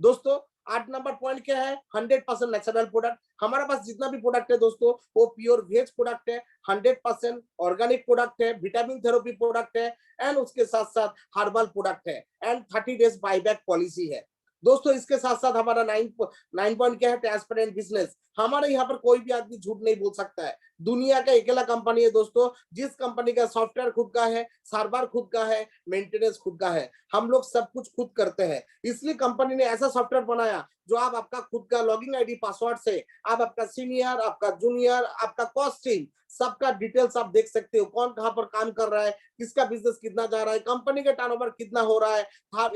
दोस्तों 8 नंबर पॉइंट क्या है, 100% नेचुरल प्रोडक्ट। हमारे पास जितना भी प्रोडक्ट है दोस्तों वो प्योर वेज प्रोडक्ट है, 100% ऑर्गेनिक प्रोडक्ट है, विटामिन थेरेपी प्रोडक्ट है, एंड उसके साथ साथ हर्बल प्रोडक्ट है, एंड 30 डेज बाईबैक पॉलिसी है। दोस्तों इसके साथ साथ हमारा 9 पॉइंट क्या है, ट्रांसपेरेंट बिजनेस। हमारे यहाँ पर कोई भी आदमी झूठ नहीं बोल सकता है। दुनिया का अकेला कंपनी है दोस्तों जिस कंपनी का सॉफ्टवेयर खुद का है, सर्वर खुद का है, मेंटेनेंस खुद का है। हम लोग सब कुछ खुद करते हैं, इसलिए कंपनी ने ऐसा सॉफ्टवेयर बनाया जो आप आपका खुद का लॉगिन आईडी पासवर्ड से आप आपका सीनियर, आपका जूनियर, आपका कॉस्टिंग सबका डिटेल्स आप देख सकते हो, कौन कहां पर काम कर रहा है, किसका बिजनेस कितना जा रहा है, कंपनी का टर्नओवर कितना हो रहा है,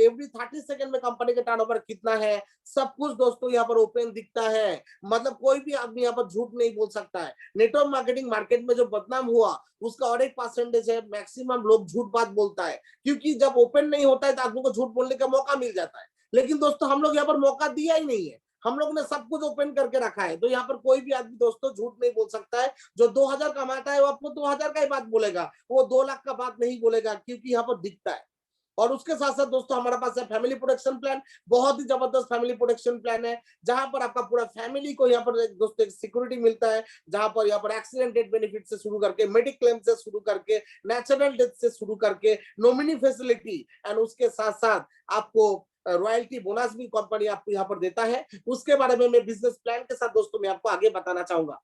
एवरी 30 सेकंड में कंपनी का टर्नओवर कितना है, सब कुछ दोस्तों यहाँ पर ओपन दिखता है। मतलब कोई भी आदमी यहाँ पर झूठ नहीं बोल सकता है। नेटवर्क मार्केटिंग मार्केट में जो बदनाम हुआ उसका और एक परसेंटेज है, मैक्सिमम लोग झूठ बात बोलता है, क्योंकि जब ओपन नहीं होता है तो आदमी को झूठ बोलने का मौका मिल जाता है। लेकिन दोस्तों हम लोग यहाँ पर मौका दिया ही नहीं है, हम लोग ने सब कुछ ओपन करके रखा है। तो यहाँ पर कोई भी आदमी दोस्तों झूठ नहीं बोल सकता है। जो 2000 कमाता है वो आपको 2000 का ही बात बोलेगा, वो 2 लाख का बात नहीं बोलेगा, क्योंकि यहाँ पर दिखता है। और उसके साथ साथ दोस्तों हमारे पास है फैमिली प्रोटेक्शन प्लान, बहुत ही जबरदस्त फैमिली प्रोटेक्शन प्लान है, जहां पर आपका पूरा फैमिली को यहाँ पर दोस्तों एक सिक्योरिटी मिलता है, जहां पर यहाँ पर एक्सीडेंट डेथ बेनिफिट से शुरू करके, मेडिक क्लेम से शुरू करके, नेचुरल डेथ से शुरू करके, नॉमिनी फैसिलिटी, एंड उसके साथ साथ आपको रॉयल्टी बोनस भी कंपनी आपको यहाँ पर देता है। उसके बारे में मैं बिजनेस प्लान के साथ दोस्तों मैं आपको आगे बताना चाहूंगा।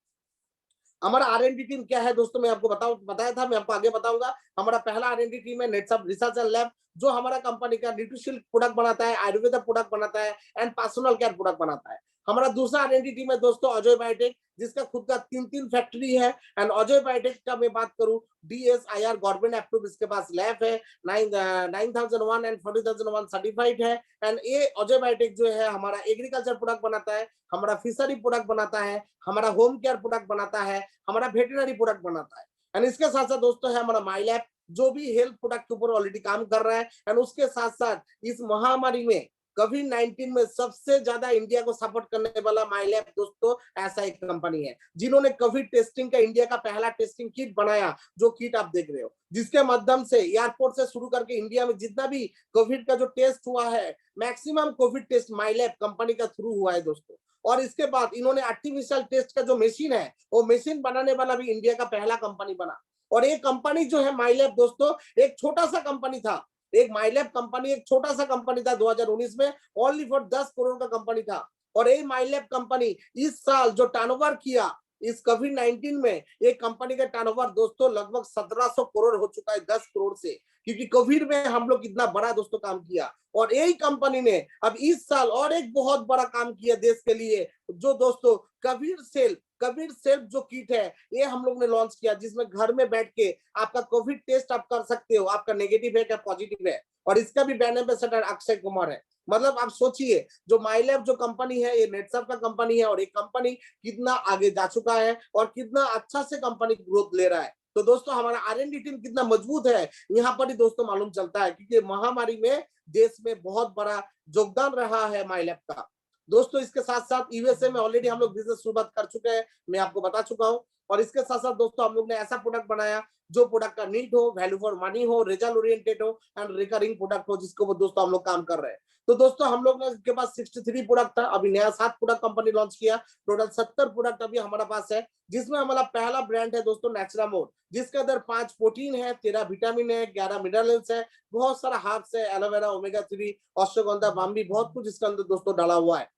हमारा R&D टीम क्या है दोस्तों, मैं आपको बताया था, मैं आपको आगे बताऊंगा। हमारा पहला R&D टीम है नेटसप रिसर्च एंड लैब, जो हमारा कंपनी का न्यूट्रिशन प्रोडक्ट बनाता है, आयुर्वेदा प्रोडक्ट बनाता है, एंड पर्सनल केयर प्रोडक्ट बनाता है। हमारा दूसरा R&D टीम है दोस्तों अजय बायोटेक, जिसका खुद का 3 फैक्ट्री है। एंड अजय बायोटेक का मैं बात करूं, DSIR गवर्नमेंट अप्रूव इसके पास लैब है, 9001 एंड 40,001 सर्टिफाइड है। एंड ये अजय बायोटेक जो है हमारा एग्रीकल्चर प्रोडक्ट बनाता है, हमारा फिशरी प्रोडक्ट बनाता है, हमारा होम केयर प्रोडक्ट बनाता है, हमारा वेटरनरी प्रोडक्ट बनाता है। एंड इसके साथ साथ दोस्तों है हमारा माई लैब, जो भी हेल्थ प्रोडक्ट के ऊपर ऑलरेडी काम कर रहा है। एंड उसके साथ साथ इस महामारी में कोविड-19 में सबसे ज्यादा इंडिया को सपोर्ट करने वाला माई लैब दोस्तों ऐसा एक कंपनी है, जिन्होंने कोविड टेस्टिंग का इंडिया का पहला टेस्टिंग किट बनाया, जो किट आप देख रहे हो, जिसके माध्यम से एयरपोर्ट से शुरू करके इंडिया में जितना भी कोविड का जो टेस्ट हुआ है, मैक्सिमम कोविड टेस्ट माई लैब कंपनी का थ्रू हुआ है दोस्तों। और इसके बाद इन्होंने आर्टिफिशियल टेस्ट का जो मशीन है, वो मशीन बनाने वाला भी इंडिया का पहला कंपनी बना। और ये कंपनी जो है माई लैब दोस्तों एक छोटा सा कंपनी था, एक माई लैब कंपनी एक छोटा सा कंपनी था 2019 में, ओनली फॉर 10 करोड़ का कंपनी था। और ये माई लैब कंपनी इस साल जो टर्नओवर किया इस कोविड-19 में, एक कंपनी का टर्नओवर दोस्तों लगभग 1700 करोड़ हो चुका है 10 करोड़ से, क्योंकि कोविड में हम लोग इतना बड़ा दोस्तों काम किया। और यही कंपनी ने अब इस साल और एक बहुत बड़ा काम किया देश के लिए, जो दोस्तों कोविड सेल्फ जो किट है ये हम लोग ने लॉन्च किया, जिसमें घर में बैठ के आपका कोविड टेस्ट आप कर सकते हो, आपका नेगेटिव है क्या पॉजिटिव है। और इसका भी ब्रांड एम्बेसडर अक्षय कुमार है। मतलब आप सोचिए जो माई लैब जो कंपनी है ये नेटसप का कंपनी है, और एक कंपनी कितना आगे जा चुका है और कितना अच्छा से कंपनी ग्रोथ ले रहा है। तो दोस्तों हमारा R&D टीम कितना मजबूत है यहाँ पर ही दोस्तों मालूम चलता है, क्योंकि महामारी में देश में बहुत बड़ा योगदान रहा है माइलैब का। दोस्तों इसके साथ साथ यूएसए में ऑलरेडी हम लोग बिजनेस शुरुआत कर चुके हैं, मैं आपको बता चुका हूँ। और इसके साथ साथ दोस्तों हम लोग ने ऐसा प्रोडक्ट बनाया जो प्रोडक्ट का नीड हो, वैल्यू फॉर मनी हो, रिजल्ट ओरिएंटेड हो एंड रिकरिंग प्रोडक्ट हो, जिसको वो दोस्तों हम लोग काम कर रहे हैं। तो दोस्तों हम लोग के पास 63 प्रोडक्ट था, अभी नया 7 प्रोडक्ट कंपनी लॉन्च किया, टोटल 70 प्रोडक्ट अभी हमारे पास है, जिसमें हमारा पहला ब्रांड है दोस्तों नेचुरामोर, जिसके अंदर 5 प्रोटीन है, 13 विटामिन है, 11 मिनरल्स है, बहुत सारा हर्ब्स है, एलोवेरा, ओमेगा 3, अश्वगंधा, बाम्बी, बहुत कुछ इसके अंदर दोस्तों डाला हुआ है।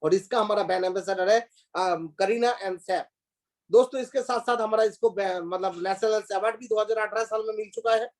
और इसका हमारा ब्रांड एम्बेसडर है करीना एंड सैफ। दोस्तों इसके साथ साथ हमारा इसको मतलब नेशनल अवार्ड भी 2018 साल में मिल चुका है।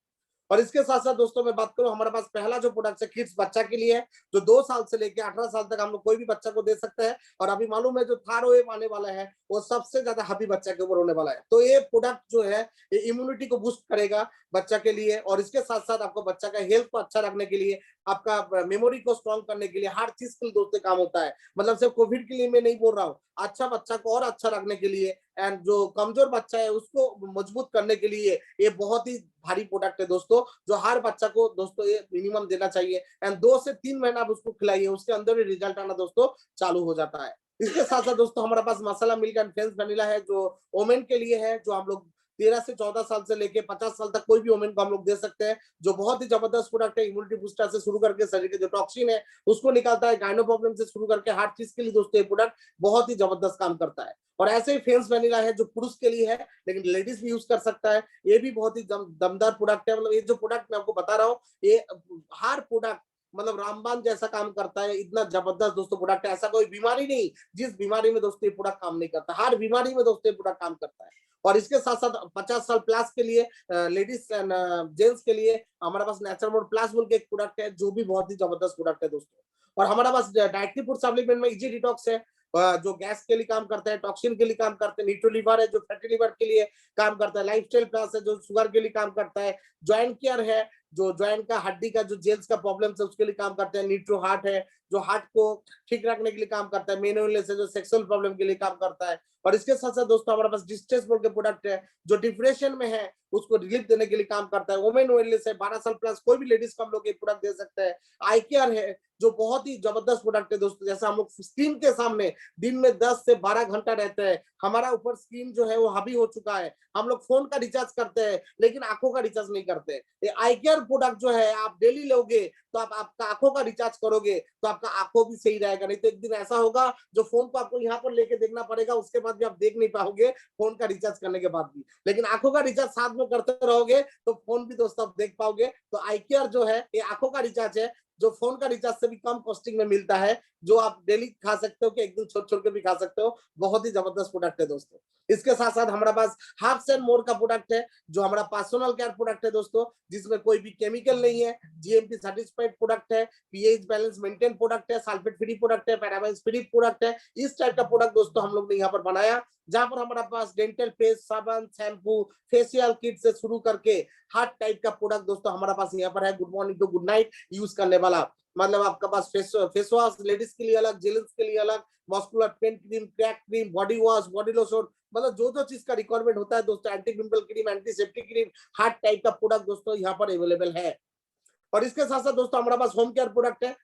और इसके साथ साथ दोस्तों मैं बात करूं, हमारे पास पहला जो प्रोडक्ट है किड्स बच्चा के लिए है, जो 2 साल से लेकर 18 साल तक हम लोग कोई भी बच्चा को दे सकते हैं। और अभी मालूम है जो थर्ड वेव आने वाला है वो सबसे ज्यादा हैप्पी बच्चा के ऊपर होने वाला है। तो ये प्रोडक्ट जो है ये इम्यूनिटी को बूस्ट करेगा बच्चा के लिए, और इसके साथ साथ आपको बच्चा का हेल्थ को अच्छा रखने के लिए, आपका मेमोरी को स्ट्रॉन्ग करने के लिए, हर चीज के लिए दोस्तों काम होता है। मतलब सिर्फ कोविड के लिए मैं नहीं बोल रहा हूँ, अच्छा बच्चा को और अच्छा रखने के लिए एंड जो कमजोर बच्चा है उसको मजबूत करने के लिए ये बहुत ही भारी प्रोडक्ट है दोस्तों, जो हर बच्चा को दोस्तों ये मिनिमम देना चाहिए। एंड 2 से 3 महीना आप उसको खिलाइए, उसके अंदर ही रिजल्ट आना दोस्तों चालू हो जाता है। इसके साथ साथ दोस्तों हमारे पास मसाला मिल्क एंड फ्रेंड्स वनीला है, जो वोमेन के लिए है, जो हम लोग 13 से 14 साल से लेके 50 साल तक कोई भी वोमेन को हम लोग दे सकते हैं, जो बहुत ही जबरदस्त प्रोडक्ट है। इम्यूनिटी बूस्टर से शुरू करके शरीर के जो टॉक्सिन है उसको निकालता है, गाइनो प्रॉब्लम से शुरू करके हर चीज के लिए दोस्तों ये प्रोडक्ट बहुत ही जबरदस्त काम करता है। और ऐसे ही फेंस वनीला है जो पुरुष के लिए है, लेकिन लेडीज भी यूज कर सकता है, ये भी बहुत ही दमदार प्रोडक्ट है। मतलब ये जो प्रोडक्ट मैं आपको बता रहा हूँ, ये हर प्रोडक्ट मतलब रामबाण जैसा काम करता है, इतना जबरदस्त दोस्तों प्रोडक्ट है। ऐसा कोई बीमारी नहीं जिस बीमारी में दोस्तों ये प्रोडक्ट काम नहीं करता, हर बीमारी में दोस्तों ये प्रोडक्ट काम करता है। और इसके साथ साथ 50 साल प्लस के लिए लेडीज एंड जेंट्स के लिए हमारे पास नेचुरामोर प्लस बोल के एक प्रोडक्ट है, जो भी बहुत ही जबरदस्त प्रोडक्ट है दोस्तों। और हमारे पास डाइटरी फूड सप्लीमेंट में इजी डिटॉक्स है, जो गैस के लिए काम करता है, टॉक्सिन के लिए काम करते हैं, न्यूट्रो लिवर है जो फैटी लिवर के लिए काम करता है, लाइफस्टाइल प्लस है जो शुगर के लिए काम करता है, जॉइंट केयर है जो जॉइंट का हड्डी का जो जेल्स का प्रॉब्लम है उसके लिए काम करता है, न्यूट्रो हार्ट है जो हार्ट को ठीक रखने के लिए काम करता है, मेनोइलनेस है जो सेक्सुअल प्रॉब्लम के लिए काम करता है। और इसके साथ साथ दोस्तों हमारे पास डिस्ट्रेस बोल के प्रोडक्ट है, जो डिप्रेशन में है उसको रिलीफ देने के लिए काम करता है। वुमेन वेलनेस है, 12 साल प्लस कोई भी लेडीज को हम लोग ये प्रोडक्ट दे सकते हैं। आई केयर है जो बहुत ही जबरदस्त प्रोडक्ट है दोस्तों, जैसा हम लोग स्क्रीन के सामने दिन में 10 से 12 घंटा रहते हैं, हमारा ऊपर स्क्रीन जो है वो हावी हो चुका है, हम लोग फोन का रिचार्ज करते हैं लेकिन आंखों का रिचार्ज नहीं करते। ये आई केयर प्रोडक्ट जो है आप डेली लोगे तो आप आपका आंखों का रिचार्ज करोगे तो आपका आंखों भी सही रहेगा, नहीं तो एक दिन ऐसा होगा जो फोन को आपको यहाँ पर लेके देखना पड़ेगा, उसके बाद भी आप देख नहीं पाओगे फोन का रिचार्ज करने के बाद भी। लेकिन आंखों का रिचार्ज साथ में करते रहोगे तो फोन भी दोस्तों आप देख पाओगे। तो आई केयर जो है ये आंखों का रिचार्ज है जो फोन का रिचार्ज से भी कम कॉस्टिंग में मिलता है, जो आप डेली खा सकते हो कि एक दिन छोड़ छोड़ के भी खा सकते हो। बहुत ही जबरदस्त प्रोडक्ट है दोस्तों। इसके साथ साथ हमारे पास हर्ब्स एंड मोर का प्रोडक्ट है, जो हमारा पर्सनल केयर प्रोडक्ट है दोस्तों, जिसमें कोई भी केमिकल नहीं है, जीएमपी सर्टिफाइड प्रोडक्ट है, पीएच बैलेंस मेंटेन प्रोडक्ट है, सल्फेट फ्री प्रोडक्ट है, पैराबेन फ्री प्रोडक्ट है। इस टाइप का प्रोडक्ट दोस्तों हम लोग ने यहाँ पर बनाया, जहां पर हमारे पास डेंटल पेस्ट, साबुन, शैम्पू, फेशियल किट से शुरू करके हर टाइप का प्रोडक्ट दोस्तों हमारे पास यहाँ पर है। Good morning to good night use करने वाला, मतलब आपका पास फेस वॉश लेडीज के लिए अलग, जेंट्स के लिए अलग, muscular pain cream, crack cream, body wash, body lotion, मतलब जो जो चीज का रिक्वायरमेंट होता है दोस्तों, anti pimple cream, antiseptic cream, हर टाइप का प्रोडक्ट दोस्तों यहाँ पर अवेलेबल है। और इसके साथ साथ दोस्तों हमारे पास होम केयर प्रोडक्ट है,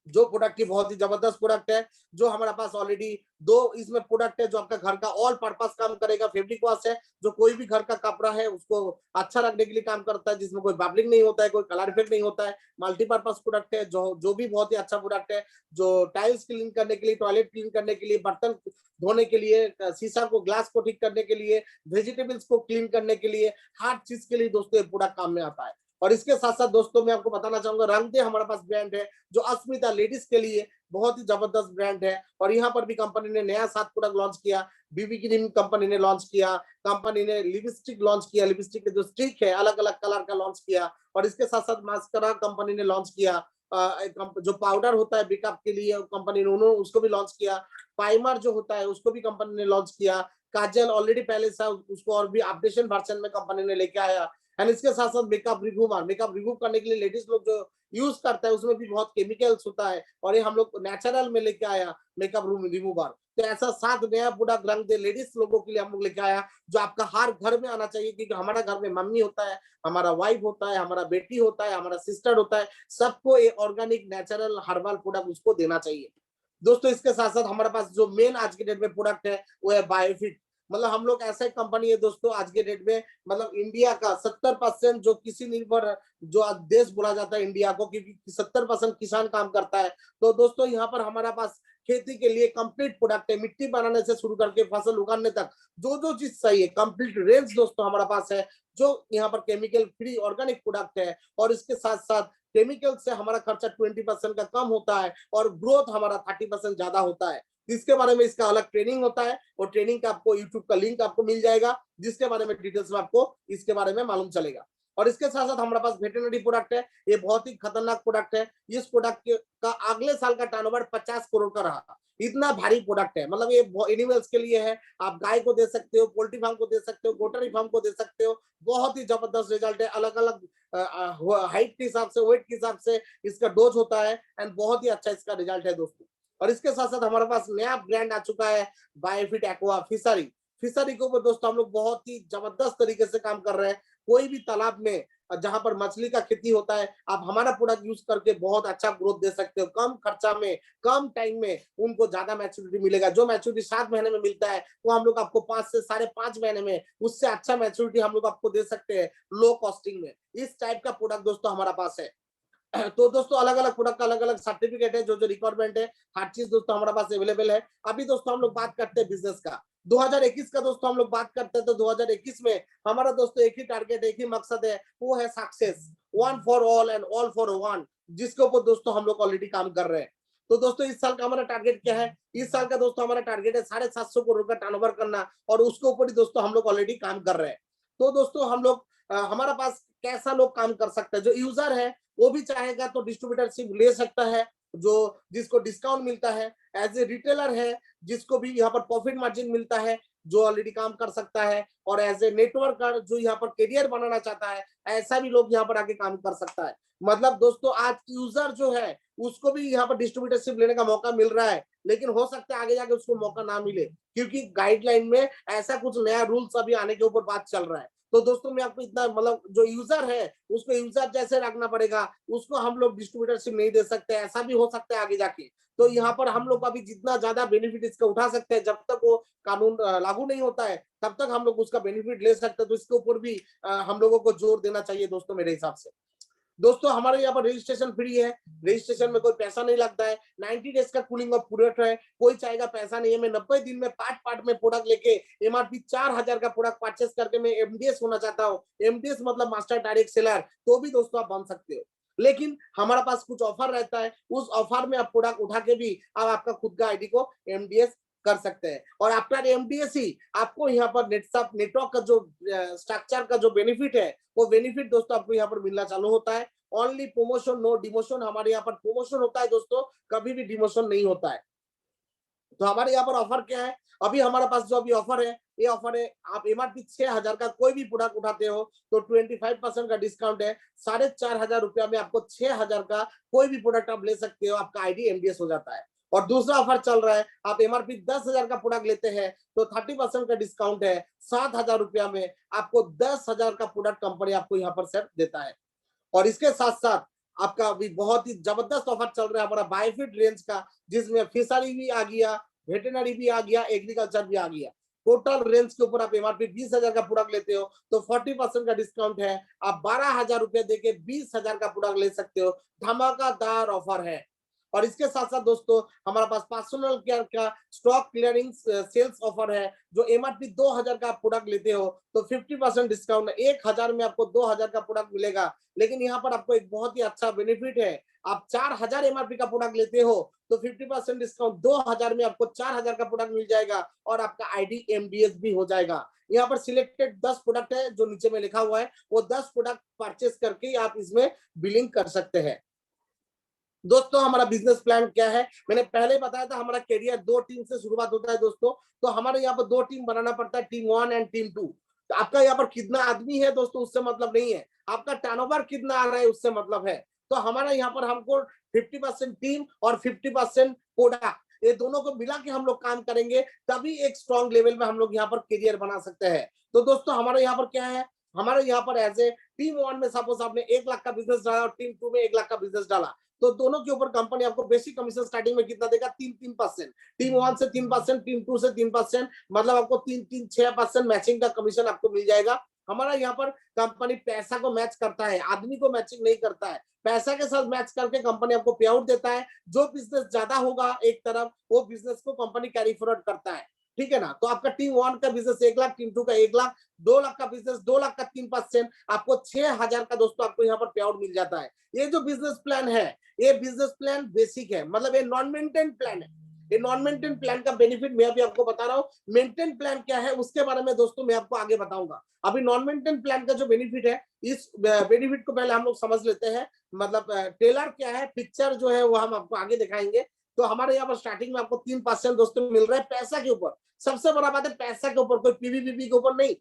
जो प्रोडक्ट की बहुत ही जबरदस्त प्रोडक्ट है, जो हमारे पास ऑलरेडी 2 इसमें प्रोडक्ट है जो आपका घर का ऑल पर्पस काम करेगा। फैब्रिक वॉश है जो कोई भी घर का कपड़ा है उसको अच्छा रखने के लिए काम करता है, जिसमें कोई बबलिंग नहीं होता है, कोई कलर इफेक्ट नहीं होता है। मल्टीपर्पज प्रोडक्ट है जो भी बहुत ही अच्छा प्रोडक्ट है, जो टाइल्स क्लीन करने के लिए, टॉयलेट क्लीन करने के लिए, बर्तन धोने के लिए, शीशा को, ग्लास को ठीक करने के लिए, वेजिटेबल्स को क्लीन करने के लिए, हर चीज के लिए दोस्तों ये प्रोडक्ट काम में आता है। और इसके साथ साथ दोस्तों मैं आपको बताना चाहूंगा रंगदे हमारे पास ब्रांड है, जो अस्मिता लेडीज के लिए बहुत ही जबरदस्त ब्रांड है। और यहाँ पर भी कंपनी ने नया 7 प्रोडक्ट लॉन्च किया, बीबी क्रीम कंपनी ने लॉन्च किया, कंपनी ने लिपस्टिक लॉन्च किया, लिपस्टिक के जो स्टिक है अलग अलग कलर का लॉन्च किया। और इसके साथ साथ मास्करा कंपनी ने लॉन्च किया, जो पाउडर होता है मेकअप के लिए कंपनी ने उन्होंने उसको भी लॉन्च किया, प्राइमर जो होता है उसको भी कंपनी ने लॉन्च किया, काजल ऑलरेडी पहले से उसको और भी अपडेशन वर्जन में कंपनी ने लेके आया। एंड इसके साथ साथ मेकअप रिमूव करने के लिए लेडीज लोग जो यूज करता है उसमें भी बहुत केमिकल्स होता है, और ये हम लोग नेचुरल में लेके आया मेकअप रिमूवर। तो ऐसा 7 नया प्रोडक्ट रंग दे लेडीज लोगों के लिए हम लोग लेके आया, जो आपका हर घर में आना चाहिए, क्योंकि हमारा घर में मम्मी होता है, हमारा वाइफ होता है, हमारा बेटी होता है, हमारा सिस्टर होता है, सबको ये ऑर्गेनिक नेचुरल हर्बल प्रोडक्ट उसको देना चाहिए। दोस्तों इसके साथ साथ हमारे पास जो मेन आज के डेट में प्रोडक्ट है वो है बायोफिट। मतलब हम लोग ऐसा एक कंपनी है दोस्तों आज के डेट में, मतलब इंडिया का 70% जो कृषि निर्भर जो आज देश बोला जाता है इंडिया को, क्योंकि 70% किसान काम करता है। तो दोस्तों यहाँ पर हमारा पास खेती के लिए कंप्लीट प्रोडक्ट है, मिट्टी बनाने से शुरू करके फसल उगाने तक जो जो चीज चाहिए कंप्लीट रेंज दोस्तों हमारा पास है, जो यहाँ पर केमिकल फ्री ऑर्गेनिक प्रोडक्ट है। और इसके साथ साथ केमिकल से हमारा खर्चा 20% का कम होता है और ग्रोथ हमारा 30% ज्यादा होता है। इसके बारे में इसका अलग ट्रेनिंग होता है, और ट्रेनिंग का आपको यूट्यूब का लिंक आपको मिल जाएगा, जिसके बारे में डिटेल्स में आपको इसके बारे में मालूम चलेगा। और इसके साथ साथ हमारे पास वेटरनरी प्रोडक्ट है, ये बहुत ही खतरनाक प्रोडक्ट है। इस प्रोडक्ट का अगले साल का टर्नओवर 50 करोड़ का रहा, इतना भारी प्रोडक्ट है। मतलब ये एनिमल्स के लिए है, आप गाय को दे सकते हो, पोल्ट्री फार्म को दे सकते हो, पोल्ट्री फार्म को दे सकते हो। बहुत ही जबरदस्त रिजल्ट है, अलग अलग हाइट के हिसाब से, वेट के हिसाब से इसका डोज होता है, एंड बहुत ही अच्छा इसका रिजल्ट है दोस्तों। और इसके साथ साथ हमारे पास नया ब्रांड आ चुका है बायोफिट एक्वा फिशरी। फिशरी के ऊपर दोस्तों हम लोग बहुत ही जबरदस्त तरीके से काम कर रहे हैं। कोई भी तालाब में जहां पर मछली का खेती होता है, आप हमारा प्रोडक्ट यूज करके बहुत अच्छा ग्रोथ दे सकते हो, कम खर्चा में, कम टाइम में उनको ज्यादा मैच्योरिटी मिलेगा। जो मैच्योरिटी 7 महीने में मिलता है, वो हम लोग आपको 5 से 5.5 महीने में उससे अच्छा मैच्योरिटी हम लोग आपको दे सकते हैं लो कॉस्टिंग में। इस टाइप का प्रोडक्ट दोस्तों हमारा पास है। तो दोस्तों अलग अलग प्रोडक्ट का अलग अलग सर्टिफिकेट है, जो जो रिक्वायरमेंट है हर चीज दोस्तों हमारे पास अवेलेबल है। अभी दोस्तों हम लोग बात करते हैं बिजनेस का 2021 का। दोस्तों हम लोग बात करते हैं तो 2021 में हमारा दोस्तों एक ही टारगेट, एक ही मकसद है, वो है success, one for all and all for one, जिसके ऊपर दोस्तों हम लोग ऑलरेडी काम कर रहे हैं। तो दोस्तों इस साल का हमारा टारगेट क्या है? इस साल का दोस्तों हमारा टारगेट है 750 करोड़ का टर्नओवर करना, और उसके ऊपर ही दोस्तों हम लोग ऑलरेडी काम कर रहे हैं। तो दोस्तों हम लोग हमारा पास कैसा लोग काम कर सकते हैं? जो यूजर है वो भी चाहेगा तो डिस्ट्रीब्यूटरशिप ले सकता है, जो जिसको डिस्काउंट मिलता है। एज ए रिटेलर है जिसको भी यहाँ पर प्रॉफिट मार्जिन मिलता है, जो ऑलरेडी काम कर सकता है। और एज ए नेटवर्कर जो यहाँ पर करियर बनाना चाहता है, ऐसा भी लोग यहाँ पर आके काम कर सकता है। मतलब दोस्तों आज यूजर जो है उसको भी यहाँ पर डिस्ट्रीब्यूटरशिप लेने का मौका मिल रहा है, लेकिन हो सकता है आगे जाके उसको मौका ना मिले, क्योंकि गाइडलाइन में ऐसा कुछ नया रूल्स अभी आने के ऊपर बात चल रहा है। तो दोस्तों मैं आपको इतना, मतलब जो यूजर है उसको यूजर जैसे रखना पड़ेगा, उसको हम लोग डिस्ट्रीब्यूटरशिप नहीं दे सकते, ऐसा भी हो सकता है आगे जाके। तो यहाँ पर हम लोग अभी जितना ज्यादा बेनिफिट इसका उठा सकते हैं, जब तक वो कानून लागू नहीं होता है तब तक हम लोग उसका बेनिफिट ले सकते हैं। तो इसके ऊपर भी हम लोगों को जोर देना चाहिए दोस्तों मेरे हिसाब से। दोस्तों हमारे यहाँ पर रजिस्ट्रेशन फ्री है, रजिस्ट्रेशन में कोई पैसा नहीं लगता है, 90 डेज का कूलिंग ऑफ पीरियड है, कोई चाहेगा पैसा नहीं है। मैं 90 दिन में पार्ट में प्रोडक्ट लेके एमआरपी 4000 का प्रोडक्ट परचेस करके मैं एमडीएस होना चाहता हूँ, एमडीएस मतलब मास्टर डायरेक्ट सेलर, तो भी दोस्तों आप बन सकते हो। लेकिन हमारा पास कुछ ऑफर रहता है, उस ऑफर में आप प्रोडक्ट उठा के भी आप आपका खुद का आईडी को एमडीएस कर सकते हैं। और आफ्टर एमडीएस ही आपको यहाँ पर नेटवर्क का जो स्ट्रक्चर का जो बेनिफिट है, वो बेनिफिट दोस्तों आपको यहाँ पर मिलना चालू होता है। ओनली प्रमोशन नो डिमोशन, हमारे यहाँ पर प्रमोशन होता है दोस्तों, कभी भी डिमोशन नहीं होता है। तो हमारे यहाँ पर ऑफर क्या है? अभी हमारे पास जो अभी ऑफर है, ये ऑफर है, आप एमआरपी 6000 का कोई भी प्रोडक्ट उठाते हो तो 25% का डिस्काउंट है। 4500 रुपया में आपको 6000 का कोई भी प्रोडक्ट आप ले सकते हो, आपका आईडी एमडीएस हो जाता है। और दूसरा ऑफर चल रहा है, आप एमआरपी 10,000 का प्रोडक्ट लेते हैं तो 30% का डिस्काउंट है, 7000 रुपया में आपको 10,000 का प्रोडक्ट कंपनी आपको यहाँ पर सेट देता है। और इसके साथ साथ आपका अभी बहुत ही जबरदस्त ऑफर चल रहा है हमारा बायोफिट रेंज का, जिसमें फिशरी भी आ गया, वेटरनरी भी आ गया, एग्रीकल्चर भी आ गया। टोटल रेंज के ऊपर आप एमआरपी 20,000 का प्रोडक्ट लेते हो तो 40% का डिस्काउंट है, आप 12,000 रुपए देके 20,000 का प्रोडक्ट ले सकते हो। धमाकादार ऑफर है। और इसके साथ साथ दोस्तों हमारे पास पर्सनल केयर का स्टॉक क्लियरिंग सेल्स ऑफर है। जो एमआरपी 2000 का प्रोडक्ट लेते हो तो 50% डिस्काउंट, 1000 में आपको 2000 का प्रोडक्ट मिलेगा। लेकिन यहाँ पर आपको एक बहुत ही अच्छा बेनिफिट है, आप 4000 एमआरपी का प्रोडक्ट लेते हो तो 50% डिस्काउंट, 2000 में आपको 4000 का प्रोडक्ट मिल जाएगा और आपका आईडी एमडीएस भी हो जाएगा। यहाँ पर सिलेक्टेड 10 प्रोडक्ट है जो नीचे में लिखा हुआ है, वो 10 प्रोडक्ट परचेस करके आप इसमें बिलिंग कर सकते हैं। दोस्तों हमारा बिजनेस प्लान क्या है? मैंने पहले बताया था हमारा करियर 2 टीम से शुरुआत होता है दोस्तों। तो हमारे यहाँ पर 2 टीम बनाना पड़ता है, टीम 1 एंड टीम 2। आपका यहाँ पर कितना आदमी है दोस्तों उससे मतलब नहीं है, आपका टर्नओवर कितना आ रहा है उससे मतलब है। तो हमारा यहाँ पर हमको 50% टीम और 50% प्रोडक्ट, ये दोनों को मिला के हम लोग काम करेंगे, तभी एक स्ट्रॉन्ग लेवल में हम लोग यहाँ पर करियर बना सकते हैं। तो दोस्तों हमारे यहाँ पर क्या है, हमारे यहाँ पर एज ए टीम 1 में सपोज आपने 1 लाख का बिजनेस डाला और टीम 2 में 1 लाख का बिजनेस डाला, तो दोनों के ऊपर कंपनी आपको बेसिक कमीशन स्टार्टिंग में कितना देगा, 3-3%। टीम 1 से 3%, टीम 2 से 3%, मतलब आपको 3-3-6% मैचिंग का कमीशन आपको मिल जाएगा। हमारा यहाँ पर कंपनी पैसा को मैच करता है, आदमी को मैचिंग नहीं करता है। पैसा के साथ मैच करके कंपनी आपको पे आउट देता है। जो बिजनेस ज्यादा होगा एक तरफ, वो बिजनेस को कंपनी कैरी फॉरवर्ड करता है, ठीक है ना। तो आपका टीम 1 का बिजनेस 1 लाख, टीम 2 का 1 लाख, 2 लाख का बिजनेस 2 लाख का 3%, आपको 6,000 का दोस्तों आपको यहाँ पर पे आउट मिल जाता है। ये जो बिजनेस प्लान है, ये बिजनेस प्लान बेसिक है, मतलब ये नॉन मेंटेन प्लान है। ये नॉन मेंटेन प्लान का बेनिफिट मैं अभी आपको बता रहा हूँ। मेंटेन प्लान क्या है उसके बारे में दोस्तों मैं आपको आगे बताऊंगा। अभी नॉन मेंटेन प्लान का जो बेनिफिट है, इस बेनिफिट को पहले हम लोग समझ लेते हैं। मतलब टेलर क्या है, पिक्चर जो है वो हम आपको आगे दिखाएंगे। तो हमारे यहाँ पर स्टार्टिंग में आपको 3% दोस्तों मिल रहा है पैसा के ऊपर। सबसे बड़ा बात है पैसा के ऊपर, कोई पीवीपीपी के ऊपर नहीं।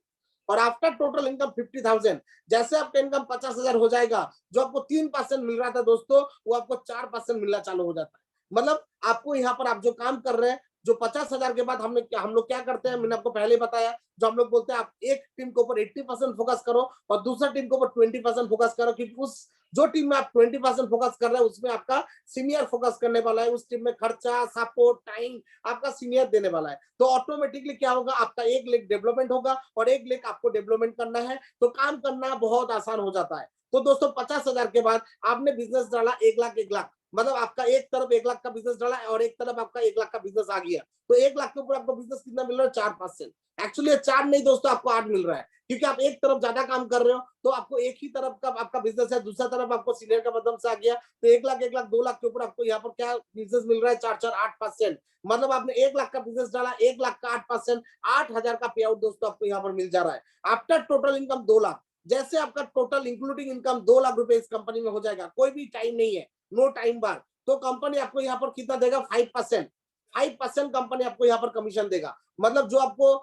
और आफ्टर टोटल इनकम 50,000, जैसे आपका इनकम 50,000 हो जाएगा, जो आपको 3% मिल रहा था दोस्तों, वो आपको 4% मिलना चालू हो जाता है। मतलब आपको यहाँ पर आप जो काम कर रहे हैं, जो 50,000 के बाद हम लोग क्या करते हैं, मैंने आपको पहले बताया, जो हम लोग बोलते हैं आप एक टीम के ऊपर 80% फोकस करो और दूसरा टीम के ऊपर 20% फोकस करो, क्योंकि उस जो टीम में आप 20% फोकस कर रहे हैं उसमें आपका सीनियर फोकस करने वाला है। उस टीम में खर्चा, सपोर्ट, टाइम आपका सीनियर देने वाला है। तो ऑटोमेटिकली क्या होगा, आपका एक लेग डेवलपमेंट होगा और एक लेग आपको डेवलपमेंट करना है, तो काम करना बहुत आसान हो जाता है। तो दोस्तों 50,000 के बाद आपने बिजनेस डाला 1 लाख 1 लाख, मतलब आपका एक तरफ 1 लाख का बिजनेस डाला और एक तरफ आपका 1 लाख का बिजनेस आ गया, तो 1 लाख के ऊपर आपको बिजनेस कितना मिल रहा है, 4%। एक्चुअली 4 नहीं दोस्तों, आपको 8 मिल रहा है, क्योंकि आप एक तरफ ज्यादा काम कर रहे हो, तो आपको एक ही तरफ का आपका बिजनेस है, दूसरा तरफ आपको सीनियर का माध्यम से आ गया, तो 1 लाख 1 लाख 2 लाख के ऊपर आपको यहाँ पर क्या बिजनेस मिल रहा है, 4-4-8%। मतलब आपने 1 लाख का बिजनेस डाला, 1 लाख का 8%, 8,000 का पे आउट दोस्तों आपको यहाँ पर मिल जा रहा है। आफ्टर टोटल इनकम 2 लाख, जैसे आपका टोटल इंक्लूडिंग इनकम 2 लाख रुपए इस कंपनी में हो जाएगा, कोई भी टाइम नहीं है, नो टाइम बार, तो कंपनी आपको यहाँ पर कितना देगा, 5%। 5% कंपनी आपको यहाँ पर कमीशन देगा। मतलब जो आपको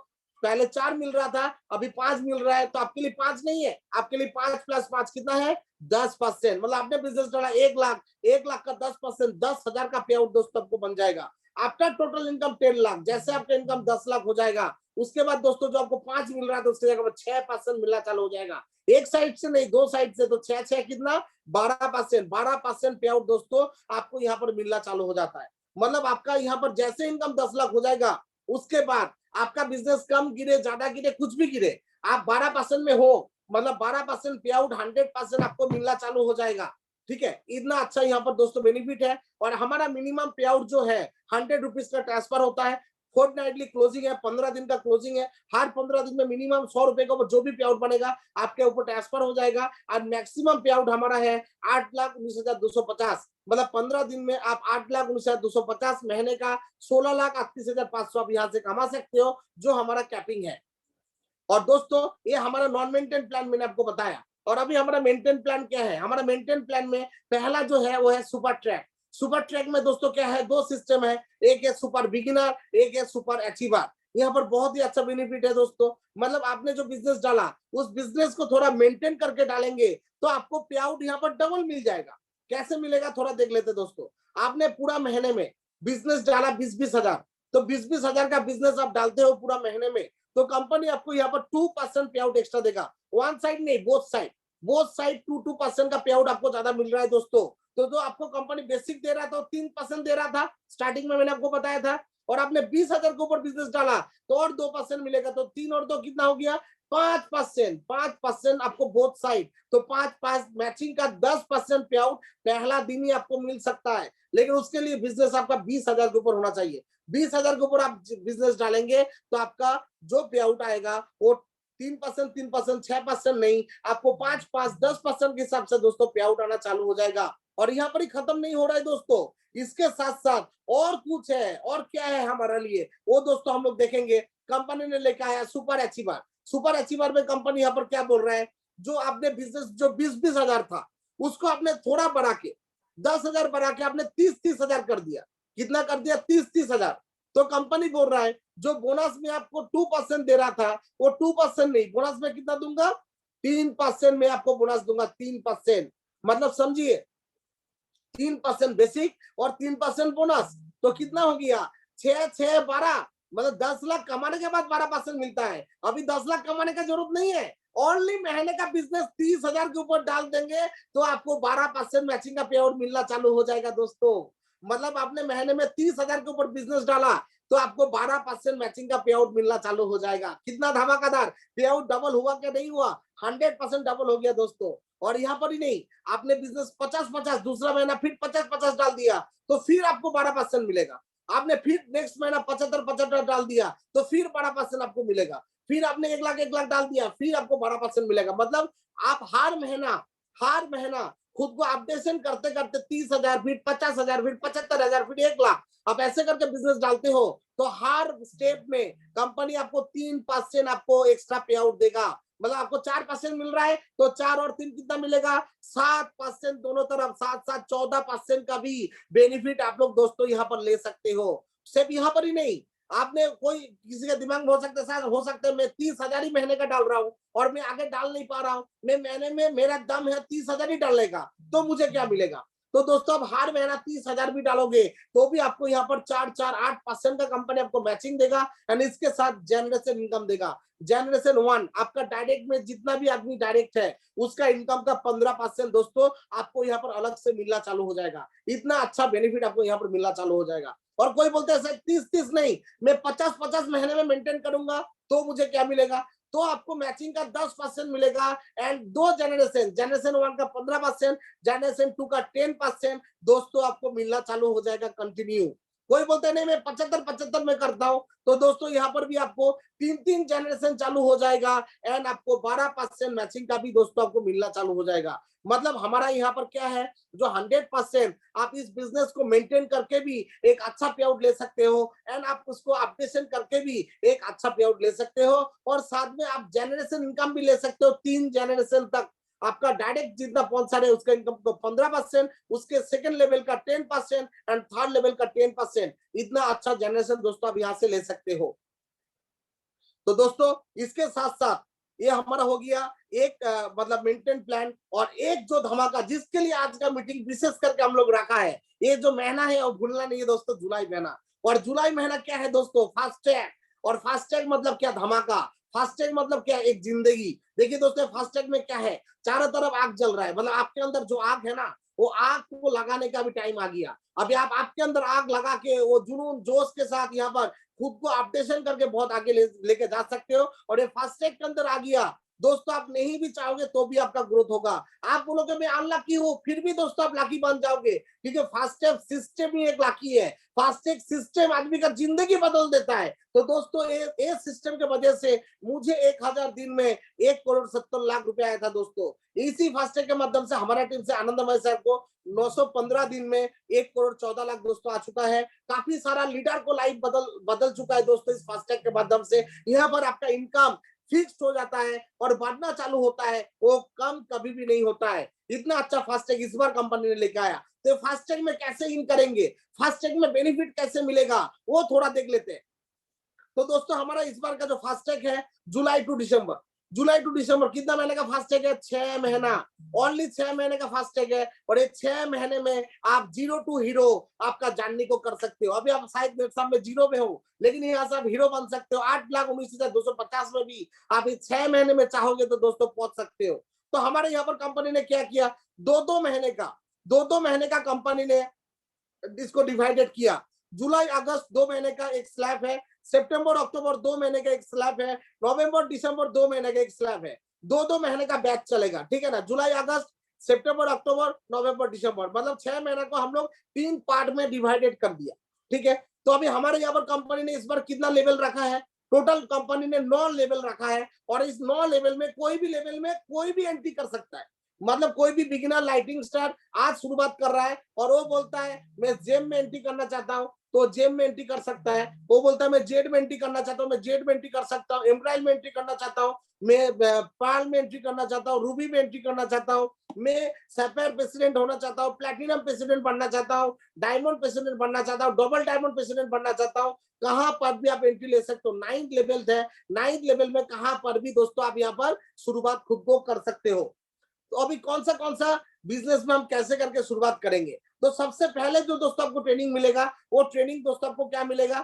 पहले 4 मिल रहा था, अभी 5 मिल रहा है, तो आपके लिए 5 नहीं है, आपके लिए 5 + 5 कितना है, 10%। मतलब आपने बिजनेस डाला 1 लाख, 1 लाख का 10%, 10,000 का पे आउट दोस्तों आपको बन जाएगा। आफ्टर टोटल इनकम 10 लाख, जैसे आपका इनकम 10 लाख हो जाएगा, उसके बाद दोस्तों जो आपको 5 मिल रहा था उसके जगह 6% मिलना चालू हो जाएगा। एक साइड से नहीं, 2 साइड से, तो 6 कितना, 12%। 12% पे आउट दोस्तों आपको यहाँ पर मिलना चालू हो जाता है। मतलब आपका यहाँ पर जैसे इनकम 10 लाख हो जाएगा, उसके बाद आपका बिजनेस कम गिरे, ज्यादा गिरे, कुछ भी गिरे, आप 12% में हो, मतलब 12% पे आउट 100% आपको मिलना चालू हो जाएगा। ठीक है, इतना अच्छा यहाँ पर दोस्तों बेनिफिट है। और हमारा मिनिमम पे आउट जो है 100 रुपीज का ट्रांसफर होता है। फोर्टनाइटली क्लोजिंग है, 15 दिन का क्लोजिंग है। हर 15 दिन में मिनिमम 100 रुपए का जो भी पे आउट बनेगा आपके ऊपर ट्रांसफर हो जाएगा। और मैक्सिमम पे आउट हमारा है 8,19,250, मतलब 15 दिन में आप 8,19,250, महीने का 16,38,500 आप यहाँ से कमा सकते हो, जो हमारा कैपिंग है। और दोस्तों ये हमारा नॉन मेंटेन प्लान मैंने आपको बताया। और अभी हमारा मेंटेन प्लान क्या है, हमारा मेंटेन प्लान में पहला जो है वो है सुपर ट्रैक। सुपर ट्रैक में दोस्तों क्या है, 2 सिस्टम है, एक है सुपर बिगिनर, एक है सुपर अचीवर। यहाँ पर बहुत ही अच्छा बेनिफिट है दोस्तों। मतलब आपने जो बिजनेस डाला, उस बिजनेस को थोड़ा मेंटेन करके डालेंगे तो आपको पे आउट यहाँ पर डबल मिल जाएगा। कैसे मिलेगा थोड़ा देख लेते दोस्तों। आपने पूरा महीने में बिजनेस डाला 20-20 हजार, तो 20-20 हजार का बिजनेस आप डालते हो पूरा महीने में, तो कंपनी आपको यहाँ पर 2% पे आउट एक्स्ट्रा देगा। वन साइड नहीं, बोथ साइड, बोथ साइड 2% का पे आउट आपको ज्यादा मिल रहा है दोस्तों। तो जो आपको कंपनी बेसिक दे रहा था 3% दे रहा था स्टार्टिंग में, मैंने आपको बताया था, और आपने 20,000 के ऊपर बिजनेस डाला तो और 2% मिलेगा, तो 3 और 2 कितना हो गया, 5%। 5% आपको बोथ साइड, तो 5-5 मैचिंग का 10% पे आउट पहला दिन ही आपको मिल सकता है। लेकिन उसके लिए बिजनेस आपका 20,000 के ऊपर होना चाहिए। 20,000 के ऊपर आप बिजनेस डालेंगे तो आपका जो पे आउट आएगा वो 3%, 3%, 6% नहीं, आपको 5-5, 10% के हिसाब से दोस्तों पे आउट आना चालू हो जाएगा। और यहाँ पर ही खत्म नहीं हो रहा है दोस्तों, इसके साथ साथ और कुछ है। और क्या है हमारे लिए, वो दोस्तों हम लोग देखेंगे। कंपनी ने लेकर आया सुपर अचीवर। सुपर अचीवर में कंपनी यहाँ पर क्या बोल रहा है, जो आपने बिजनेस जो 20-20 हजार था, उसको आपने थोड़ा बढ़ा के 10,000 बढ़ा के आपने 30-30 हजार कर दिया। कितना कर दिया, 30-30 हजार। तो कंपनी बोल रहा है जो बोनस में आपको 2% दे रहा था वो 2% नहीं, बोनस में कितना दूंगा, 3% में आपको बोनस दूंगा, 3%। मतलब समझिए 3% बेसिक और 3% बोनस, तो कितना हो गया, 6 6 12, मतलब 10 लाख कमाने के बाद 12% मिलता है। अभी 10 लाख कमाने का जरूरत नहीं है, ओनली महीने का बिजनेस 30,000 के ऊपर डाल देंगे तो आपको 12% मैचिंग का पे आउट मिलना चालू हो जाएगा दोस्तों। मतलब आपने महीने में 30,000 के ऊपर बिजनेस डाला तो आपको 12% मैचिंग का पे आउट मिलना चालू हो जाएगा। कितना धमाकेदार, पे आउट डबल हुआ क्या नहीं हुआ, 100% डबल हो गया दोस्तों। और यहाँ पर ही नहीं, आपने बिजनेस 50-50, दूसरा महीना फिर 50-50 डाल दिया तो फिर आपको 12% मिलेगा। आपने फिर नेक्स्ट महीना 75-75 डाल दिया तो फिर 12% आपको मिलेगा। फिर आपने 1 लाख डाल दिया फिर आपको 12% मिलेगा। मतलब आप हर महीना खुद को अपडेशन करते करते 30,000 फिर 50,000 फिर 75,000 फिर 1 लाख, आप ऐसे करके बिजनेस डालते हो तो हर स्टेप में कंपनी आपको 3% आपको एक्स्ट्रा पे आउट देगा। मतलब आपको 4% मिल रहा है तो 4 और 3 कितना मिलेगा, 7% दोनों तरफ, 7 7 14% का भी बेनिफिट आप लोग दोस्तों यहाँ पर ले सकते हो। सिर्फ यहाँ पर ही नहीं, आपने कोई किसी के दिमाग में हो सकता है मैं 30,000 ही महीने का डाल रहा हूँ और मैं आगे डाल नहीं पा रहा हूँ, मैं महीने में मेरा दम है 30,000 ही डालने का, तो मुझे क्या मिलेगा। तो दोस्तों अब हर महीना 30,000 भी डालोगे तो भी आपको यहाँ पर 4 4 8% का कंपनी आपको मैचिंग देगा एंड इसके साथ जनरेशन इनकम देगा। जनरेशन 1 आपका डायरेक्ट में जितना भी आदमी डायरेक्ट है उसका इनकम का 15% दोस्तों आपको यहाँ पर अलग से मिलना चालू हो जाएगा। इतना अच्छा बेनिफिट आपको यहाँ पर मिलना चालू हो जाएगा। और कोई बोलते हैं सर 30-30 नहीं, मैं 50-50 महीने में मेंटेन करूंगा तो मुझे क्या मिलेगा, तो आपको मैचिंग का 10% मिलेगा एंड दो जनरेशन 1 का 15%, जनरेशन 2 का 10% दोस्तों आपको मिलना चालू हो जाएगा कंटिन्यू। कोई बोलते नहीं मैं 75-75 में करता हूं, तो दोस्तों यहाँ पर भी आपको 3 3 जनरेशन चालू हो जाएगा एंड आपको 12% मैचिंग का भी दोस्तों आपको मिलना चालू हो जाएगा। मतलब हमारा यहाँ पर क्या है, जो 100% आप इस बिजनेस को मेंटेन करके भी एक अच्छा पे आउट ले सकते हो एंड आप उसको अपडेशन करके भी एक अच्छा पे आउट ले सकते हो और साथ में आप जनरेशन इनकम भी ले सकते हो 3 जनरेशन तक। आपका डायरेक्ट जितना पहुंच रहे उसका इनकम को 15%, उसके सेकंड लेवल का 10% एंड थर्ड लेवल का 10%, इतना अच्छा जनरेशन दोस्तों आप यहाँ से ले सकते हो। तो दोस्तों इसके साथ साथ ये हमारा हो गया एक मतलब मेंटेन प्लान, और एक जो धमाका जिसके लिए आज का मीटिंग विशेष करके हम लोग रखा है, ये जो महीना है और भूलना नहीं है दोस्तों, जुलाई महीना। और जुलाई महीना क्या है दोस्तों, फास्टैग। और फास्टैग मतलब क्या, धमाका। फास्टैग मतलब क्या, एक जिंदगी। देखिए दोस्तों फास्टैग में क्या है, चारों तरफ आग जल रहा है, मतलब आपके अंदर जो आग है ना, वो आग को लगाने का भी टाइम आ गया। अभी आप आपके अंदर आग लगा के वो जुनून जोश के साथ यहाँ पर खुद को अपडेशन करके बहुत आगे लेके जा सकते हो। और ये फास्टैग के अंदर आ गया दोस्तों, आप नहीं भी चाहोगे तो भी आपका ग्रोथ होगा। आप बोलोगे मैं अनलकी हूं, फिर भी दोस्तों आप लकी बन जाओगे, क्योंकि फास्टैग सिस्टम ही एक लकी है। फास्टैग सिस्टम आदमी का जिंदगी बदल देता है। तो दोस्तों ये सिस्टम के वजह से मुझे 1000 दिन में 1,70,00,000 रुपए आया था दोस्तों। इसी फास्टैग के माध्यम से हमारा टीम से आनंदमय सर को 915 दिन में 1,14,00,000 दोस्तों आ चुका है। काफी सारा लीडर को लाइफ बदल चुका है दोस्तों इस फास्टैग के माध्यम से। यहाँ पर आपका इनकम फिक्स्ड हो जाता है और बढ़ना चालू होता है, वो कम कभी भी नहीं होता है। इतना अच्छा फास्टैग इस बार कंपनी ने लेके आया। तो फास्टैग में कैसे इन करेंगे, फास्टैग में बेनिफिट कैसे मिलेगा, वो थोड़ा देख लेते हैं। तो दोस्तों हमारा इस बार का जो फास्टैग है जुलाई टू दिसंबर कितना महीने का फास्टैग है, 6 महीना। ओनली 6 महीने का फास्टैग है और ये 6 महीने में आप 0 टू हीरो आपका जर्नी को कर सकते हो। अभी आप शायद मेरे सामने 0 में हो, लेकिन यहाँ से आप हीरो बन सकते हो। 8,19,250 में भी आप इस 6 महीने में चाहोगे तो दोस्तों पहुंच सकते हो। तो हमारे यहाँ पर कंपनी ने क्या किया, 2-2 महीने का कंपनी ने इसको डिवाइडेड किया। जुलाई अगस्त 2 महीने का एक स्लैब है, सितंबर अक्टूबर 2 महीने का एक स्लैब है, नवंबर दिसंबर 2 महीने का एक स्लैब है। 2-2 महीने का बैच चलेगा, ठीक है ना। जुलाई अगस्त सितंबर अक्टूबर नवंबर दिसंबर, मतलब 6 महीने को हम लोग 3 पार्ट में डिवाइडेड कर दिया, ठीक है। तो अभी हमारे यहाँ पर कंपनी ने इस बार कितना लेवल रखा है, टोटल कंपनी ने 9 लेवल रखा है और इस 9 लेवल में कोई भी लेवल में कोई भी एंट्री कर सकता है। मतलब कोई भी बिगिनर लाइटिंग स्टार आज शुरुआत कर रहा है और वो बोलता है मैं जेम में एंट्री करना चाहता हूँ, तो जेम में एंट्री कर सकता है। वो बोलता है मैं जेड में एंट्री करना चाहता हूँ, मैं जेड में एंट्री कर सकता हूँ, एम्ब्राइल में एंट्री करना चाहता हूँ, मैं पर्ल में एंट्री करना चाहता हूँ, रूबी में एंट्री करना चाहता हूँ, मैं सैफायर प्रेसिडेंट होना चाहता हूँ, प्लैटिनम प्रेसिडेंट बनना चाहता हूँ, डायमंड प्रेसिडेंट बनना चाहता हूँ, डबल डायमंड प्रेसिडेंट बनना चाहता हूँ। कहां पर भी आप एंट्री ले सकते हो। 9th लेवल है, 9th लेवल में कहां पर भी दोस्तों आप यहाँ पर शुरुआत खुद को कर सकते हो। तो अभी कौन सा बिजनेस में हम कैसे करके शुरुआत करेंगे। तो सबसे पहले जो दोस्तों आपको ट्रेनिंग मिलेगा, वो ट्रेनिंग दोस्तों आपको क्या मिलेगा,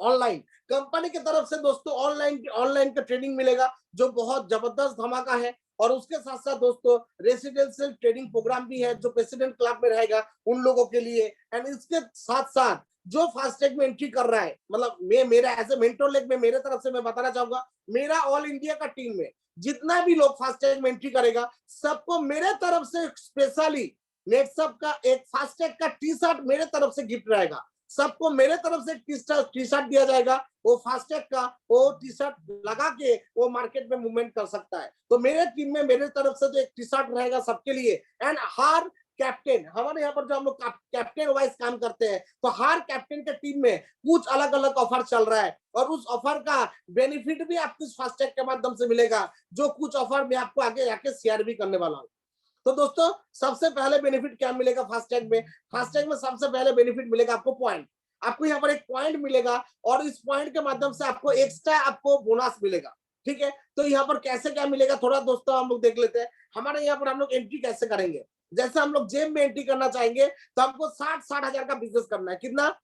ऑनलाइन कंपनी की तरफ से दोस्तों ऑनलाइन का ट्रेनिंग मिलेगा, जो बहुत जबरदस्त धमाका है। और उसके साथ साथ दोस्तों रेसिडेंशियल ट्रेनिंग प्रोग्राम भी है, जो प्रेसिडेंट क्लब में रहेगा उन लोगों के लिए। एंड इसके साथ साथ जो फास्टैग में एंट्री कर रहा है, मतलब मैं मेरा एज ए मेंटर लेग में मेरे तरफ से मैं बताना चाहूंगा, मेरा ऑल इंडिया का टीम में जितना भी लोग फास्टैग में एंट्री करेगा, सबको मेरे तरफ से स्पेशली नेटसप का एक फास्टैग का टी शर्ट मेरे तरफ से गिफ्ट रहेगा। सबको मेरे तरफ से टी शर्ट दिया जाएगा। वो फास्टैग का वो टी शर्ट लगा के वो मार्केट में मूवमेंट कर सकता है। तो मेरे टीम में मेरे तरफ से तो एक टी शर्ट रहेगा सबके लिए। एंड हर कैप्टन, हमारे यहाँ पर जो हम लोग कैप्टन वाइज काम करते हैं, तो हर कैप्टन के टीम में कुछ अलग अलग ऑफर चल रहा है, और उस ऑफर का बेनिफिट भी आपको इस फास्टैग के माध्यम से मिलेगा, जो कुछ ऑफर मैं आपको आगे जाके शेयर भी करने वाला हूँ। तो दोस्तों सबसे पहले बेनिफिट क्या मिलेगा फास्टैग में, फास्टैग में सबसे पहले बेनिफिट मिलेगा आपको पॉइंट। आपको यहाँ पर एक पॉइंट मिलेगा, और इस पॉइंट के माध्यम से आपको एक्स्ट्रा आपको बोनस मिलेगा। ठीक है, तो यहाँ पर कैसे क्या मिलेगा थोड़ा दोस्तों हम लोग देख लेते हैं। हमारे यहाँ पर हम लोग एंट्री कैसे करेंगे, जैसे हम लोग जेम में एंट्री करना चाहेंगे, तो हमको 60 हजार का बिजनेस करना है। कितना,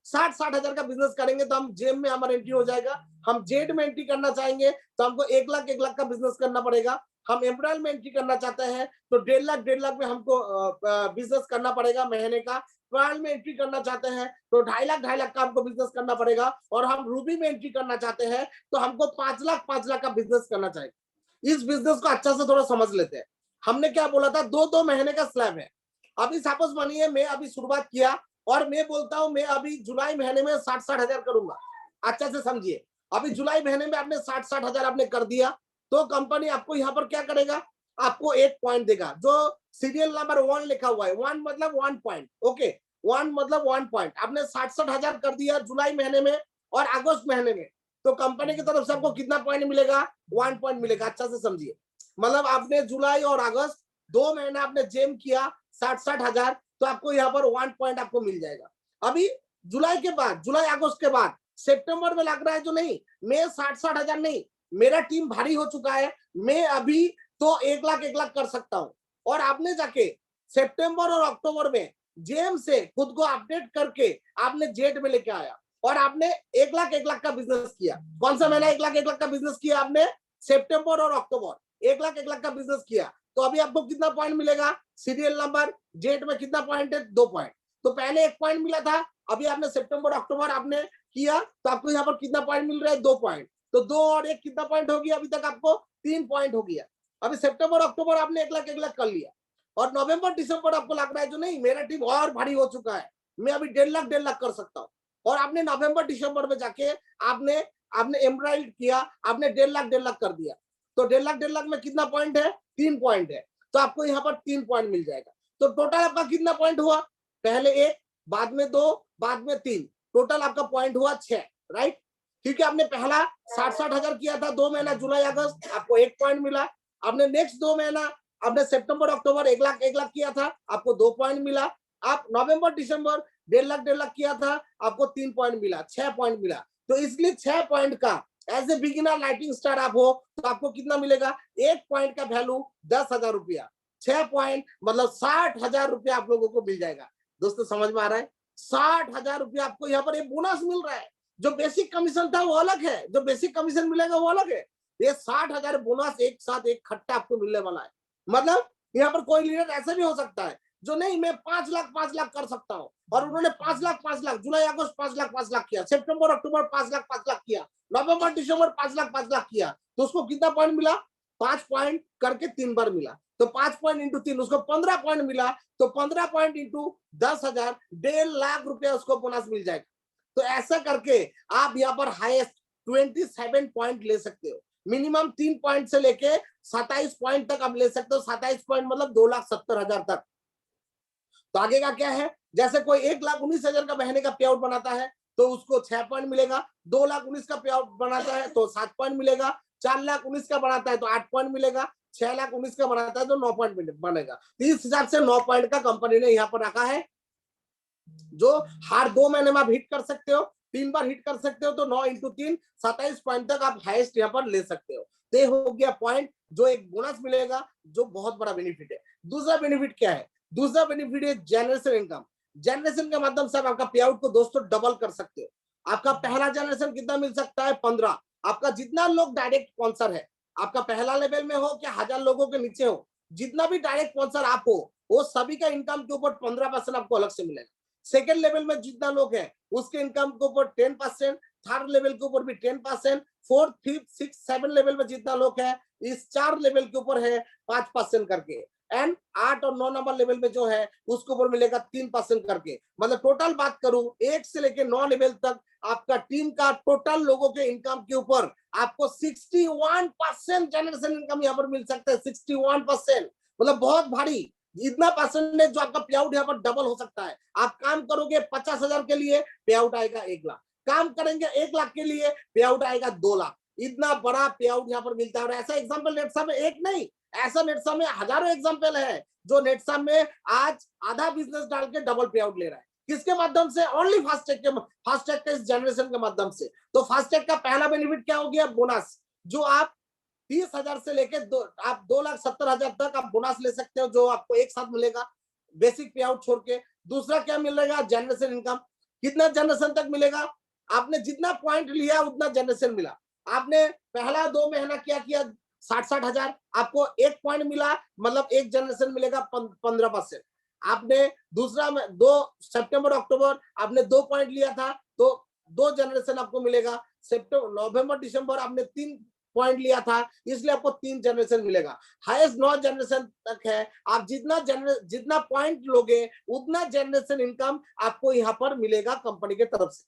60 हजार का बिजनेस करेंगे तो हम जेम में हमारा एंट्री हो जाएगा। हम जेड में एंट्री करना चाहेंगे तो हमको 1 लाख का बिजनेस करना पड़ेगा। हम एम्ब्रॉयल में एंट्री करना चाहते हैं तो 1.5 लाख में हमको बिजनेस करना पड़ेगा महीने का। पर्ल में एंट्री करना चाहते हैं तो 2.5 लाख का हमको बिजनेस करना पड़ेगा। और हम रूबी में एंट्री करना चाहते हैं तो हमको 5 लाख का बिजनेस करना चाहिए। इस बिजनेस को अच्छा से थोड़ा समझ लेते हैं। हमने क्या बोला था, 2-2 महीने का स्लैब है। अभी सपोज मानिए मैं अभी शुरुआत किया और मैं बोलता हूं मैं अभी जुलाई महीने में 60 हजार करूंगा। अच्छा से समझिए, अभी जुलाई महीने में आपने 60 हजार आपने कर दिया, तो कंपनी आपको यहाँ पर क्या करेगा, आपको एक पॉइंट देगा जो सीरियल नंबर 1 लिखा हुआ है। 1 मतलब 1 पॉइंट, ओके, 1 मतलब 1 पॉइंट। आपने 60 हजार कर दिया जुलाई महीने में और अगस्त महीने में, तो कंपनी की तरफ से आपको कितना पॉइंट मिलेगा, 1 पॉइंट मिलेगा। अच्छा से समझिए, मतलब आपने जुलाई और अगस्त 2 महीना आपने जेम किया 60 हजार, तो आपको यहाँ पर 1 पॉइंट आपको मिल जाएगा। अभी जुलाई के बाद, जुलाई अगस्त के बाद सितंबर में लग रहा है जो नहीं, मैं 60 हजार नहीं, मेरा टीम भारी हो चुका है, मैं अभी तो 1 लाख कर सकता हूं। और आपने जाके सितंबर और अक्टूबर में जेम से खुद को अपडेट करके आपने जेट में लेके आया और आपने 1 लाख का बिजनेस किया। कौन सा महीना 1 लाख का बिजनेस किया आपने, सितंबर और अक्टूबर 1 लाख का बिजनेस किया। तो अभी आपको कितना पॉइंट मिलेगा, सीरियल नंबर जेट में कितना पॉइंट है, 2 पॉइंट। तो पहले 1 पॉइंट मिला था, अभी आपने सितंबर अक्टूबर आपने किया तो आपको यहाँ पर कितना पॉइंट मिल रहा है, 2 पॉइंट। तो 2 और 1 कितना पॉइंट हो गया, अभी तक आपको 3 पॉइंट हो गया। अभी सितंबर अक्टूबर आपने 1 लाख कर लिया, और नवंबर दिसंबर आपको लग रहा है जो नहीं मेरा टीम और भारी हो चुका है, मैं अभी 1.5 लाख कर सकता हूँ। और आपने नवंबर दिसंबर में जाके आपने आपने एम्ब्रॉयड किया, आपने 1.5 लाख कर दिया। तो 1.5 लाख में कितना पॉइंट है, 3 पॉइंट है। तो आपको यहाँ पर 3 पॉइंट मिल जाएगा। तो टोटल आपका कितना पॉइंट हुआ, पहले 1, बाद में 2, बाद में 3, टोटल आपका पॉइंट हुआ 6, राइट। क्योंकि आपने पहला 60 हजार किया था 2 महीना जुलाई अगस्त, आपको 1 पॉइंट मिला। आपने नेक्स्ट 2 महीना आपने सितंबर अक्टूबर 1 लाख किया था, आपको 2 पॉइंट मिला। आप नवंबर दिसंबर 1.5 लाख किया था, आपको 3 पॉइंट मिला, 6 पॉइंट मिला। तो इसलिए 6 पॉइंट का as a beginner lighting star आप हो तो आपको कितना मिलेगा, 1 पॉइंट का वैल्यू 10,000 रुपया, 6 पॉइंट मतलब 60,000 रुपया आप लोगों को मिल जाएगा। दोस्तों समझ में आ रहा है, 60,000 रुपया आपको यहाँ पर एक बोनस मिल रहा है। जो बेसिक कमीशन था वो अलग है, जो बेसिक कमीशन मिलेगा वो अलग है। ये 60,000 बोनस एक साथ एक खट्टा आपको मिलने वाला है। मतलब यहाँ पर कोई लीडर ऐसा भी हो सकता है जो नहीं मैं 5 लाख कर सकता हूँ, और उन्होंने 5 लाख जुलाई अगस्त 5 लाख किया, सितंबर अक्टूबर 5 लाख किया, नवंबर दिसंबर 5 लाख किया, तो उसको कितना पॉइंट मिला, 5 पॉइंट करके 3 बार मिला। तो 5 पॉइंट इंटू 3 उसको 15 पॉइंट मिला। तो 15 पॉइंट इंटू 10,000 1.5 लाख रुपया उसको बोनस मिल जाएगा। तो ऐसा करके आप यहाँ पर हाईएस्ट 27 पॉइंट ले सकते हो। मिनिमम 3 पॉइंट से लेके 27 पॉइंट तक आप ले सकते हो। 27 पॉइंट मतलब 2,70,000 तक। तो आगे का क्या है, जैसे कोई 1,19,000 का महीने का पे आउट बनाता है तो उसको 6 पॉइंट मिलेगा, 2,19,000 का पे आउट बनाता है तो 7 पॉइंट मिलेगा, 4,19,000 का बनाता है तो 8 पॉइंट मिलेगा, 6,19,000 का बनाता है तो 9 पॉइंट बनेगा। तो इस हिसाब से 9 पॉइंट का कंपनी ने यहाँ पर रखा है, जो हर 2 महीने में आप हिट कर सकते हो, 3 बार हिट कर सकते हो, तो 9 इंटू 3 27 पॉइंट तक आप हाईएस्ट यहाँ पर ले सकते हो। तो ये हो गया पॉइंट, जो एक बोनस मिलेगा, जो बहुत बड़ा बेनिफिट है। दूसरा बेनिफिट क्या है? दूसरा बेनिफिट है जनरेशन इनकम। जनरेशन के माध्यम से आप आपका पे आउट को दोस्तों डबल कर सकते हो। आपका पहला जनरेशन कितना मिल सकता है? 15। आपका जितना लोग डायरेक्ट स्पॉन्सर है, आपका पहला लेवल में हो क्या 1000 लोगों के नीचे हो, जितना भी डायरेक्ट स्पॉन्सर आप हो, वो सभी का इनकम के ऊपर 15% आपको अलग से मिलेगा। सेकेंड लेवल में जितना लोग है उसके इनकम के ऊपर 10%, थर्ड लेवल के ऊपर भी 10%, फोर्थ, फिफ्थ, सिक्स, 7 लेवल में जितना लोग है इस 4 लेवल के ऊपर है 5% करके, एंड 8 और 9 नंबर लेवल में जो है उसके ऊपर मिलेगा 3% करके। मतलब टोटल बात करूं 1 से लेके 9 लेवल तक आपका टीम का टोटल लोगों के इनकम के ऊपर आपको 61% जनरेशन इनकम यहाँ पर मिल सकता है। 61% मतलब बहुत भारी, इतना परसेंटेज जो आपका पे आउट यहाँ पर डबल हो सकता है। आप काम करोगे 50,000 के लिए, पे आउट आएगा 1 लाख, काम करेंगे 1 लाख के लिए, पे आउट आएगा 2 लाख। इतना बड़ा पे आउट यहाँ पर मिलता है। और ऐसा एग्जाम्पल नेटसा में एक नहीं, ऐसा नेटसा में हजारों एग्जाम्पल है, जो नेटसा में आज आधा बिजनेस डाल के डबल पे आउट ले रहा है। किसके माध्यम से? ओनली फास्टैग के इस जनरेशन के माध्यम से। तो फास्टैग का पहला बेनिफिट क्या हो गया? बोनस, जो आप 30,000 से लेके आप 2,70,000 तक आप बोनस ले सकते हो, जो आपको एक साथ मिलेगा बेसिक पे आउट छोड़ के। दूसरा क्या मिलेगा? Generation income. कितना जनरेशन तक मिलेगा? आपने जितना पॉइंट लिया उतना जनरेशन मिला। आपने पहला 2 महीना क्या किया? 60,000, आपको 1 पॉइंट मिला, मतलब 1 जनरेशन मिलेगा 15%। आपने दूसरा में 2 सितंबर अक्टूबर आपने 2 पॉइंट लिया था तो 2 जनरेशन आपको मिलेगा। सितंबर नवंबर दिसंबर आपने 3 पॉइंट लिया था, इसलिए आपको 3 जनरेशन मिलेगा। हाईएस्ट 9 जनरेशन तक है। आप जितना पॉइंट लोगे उतना जनरेशन इनकम आपको यहाँ पर मिलेगा कंपनी के तरफ से।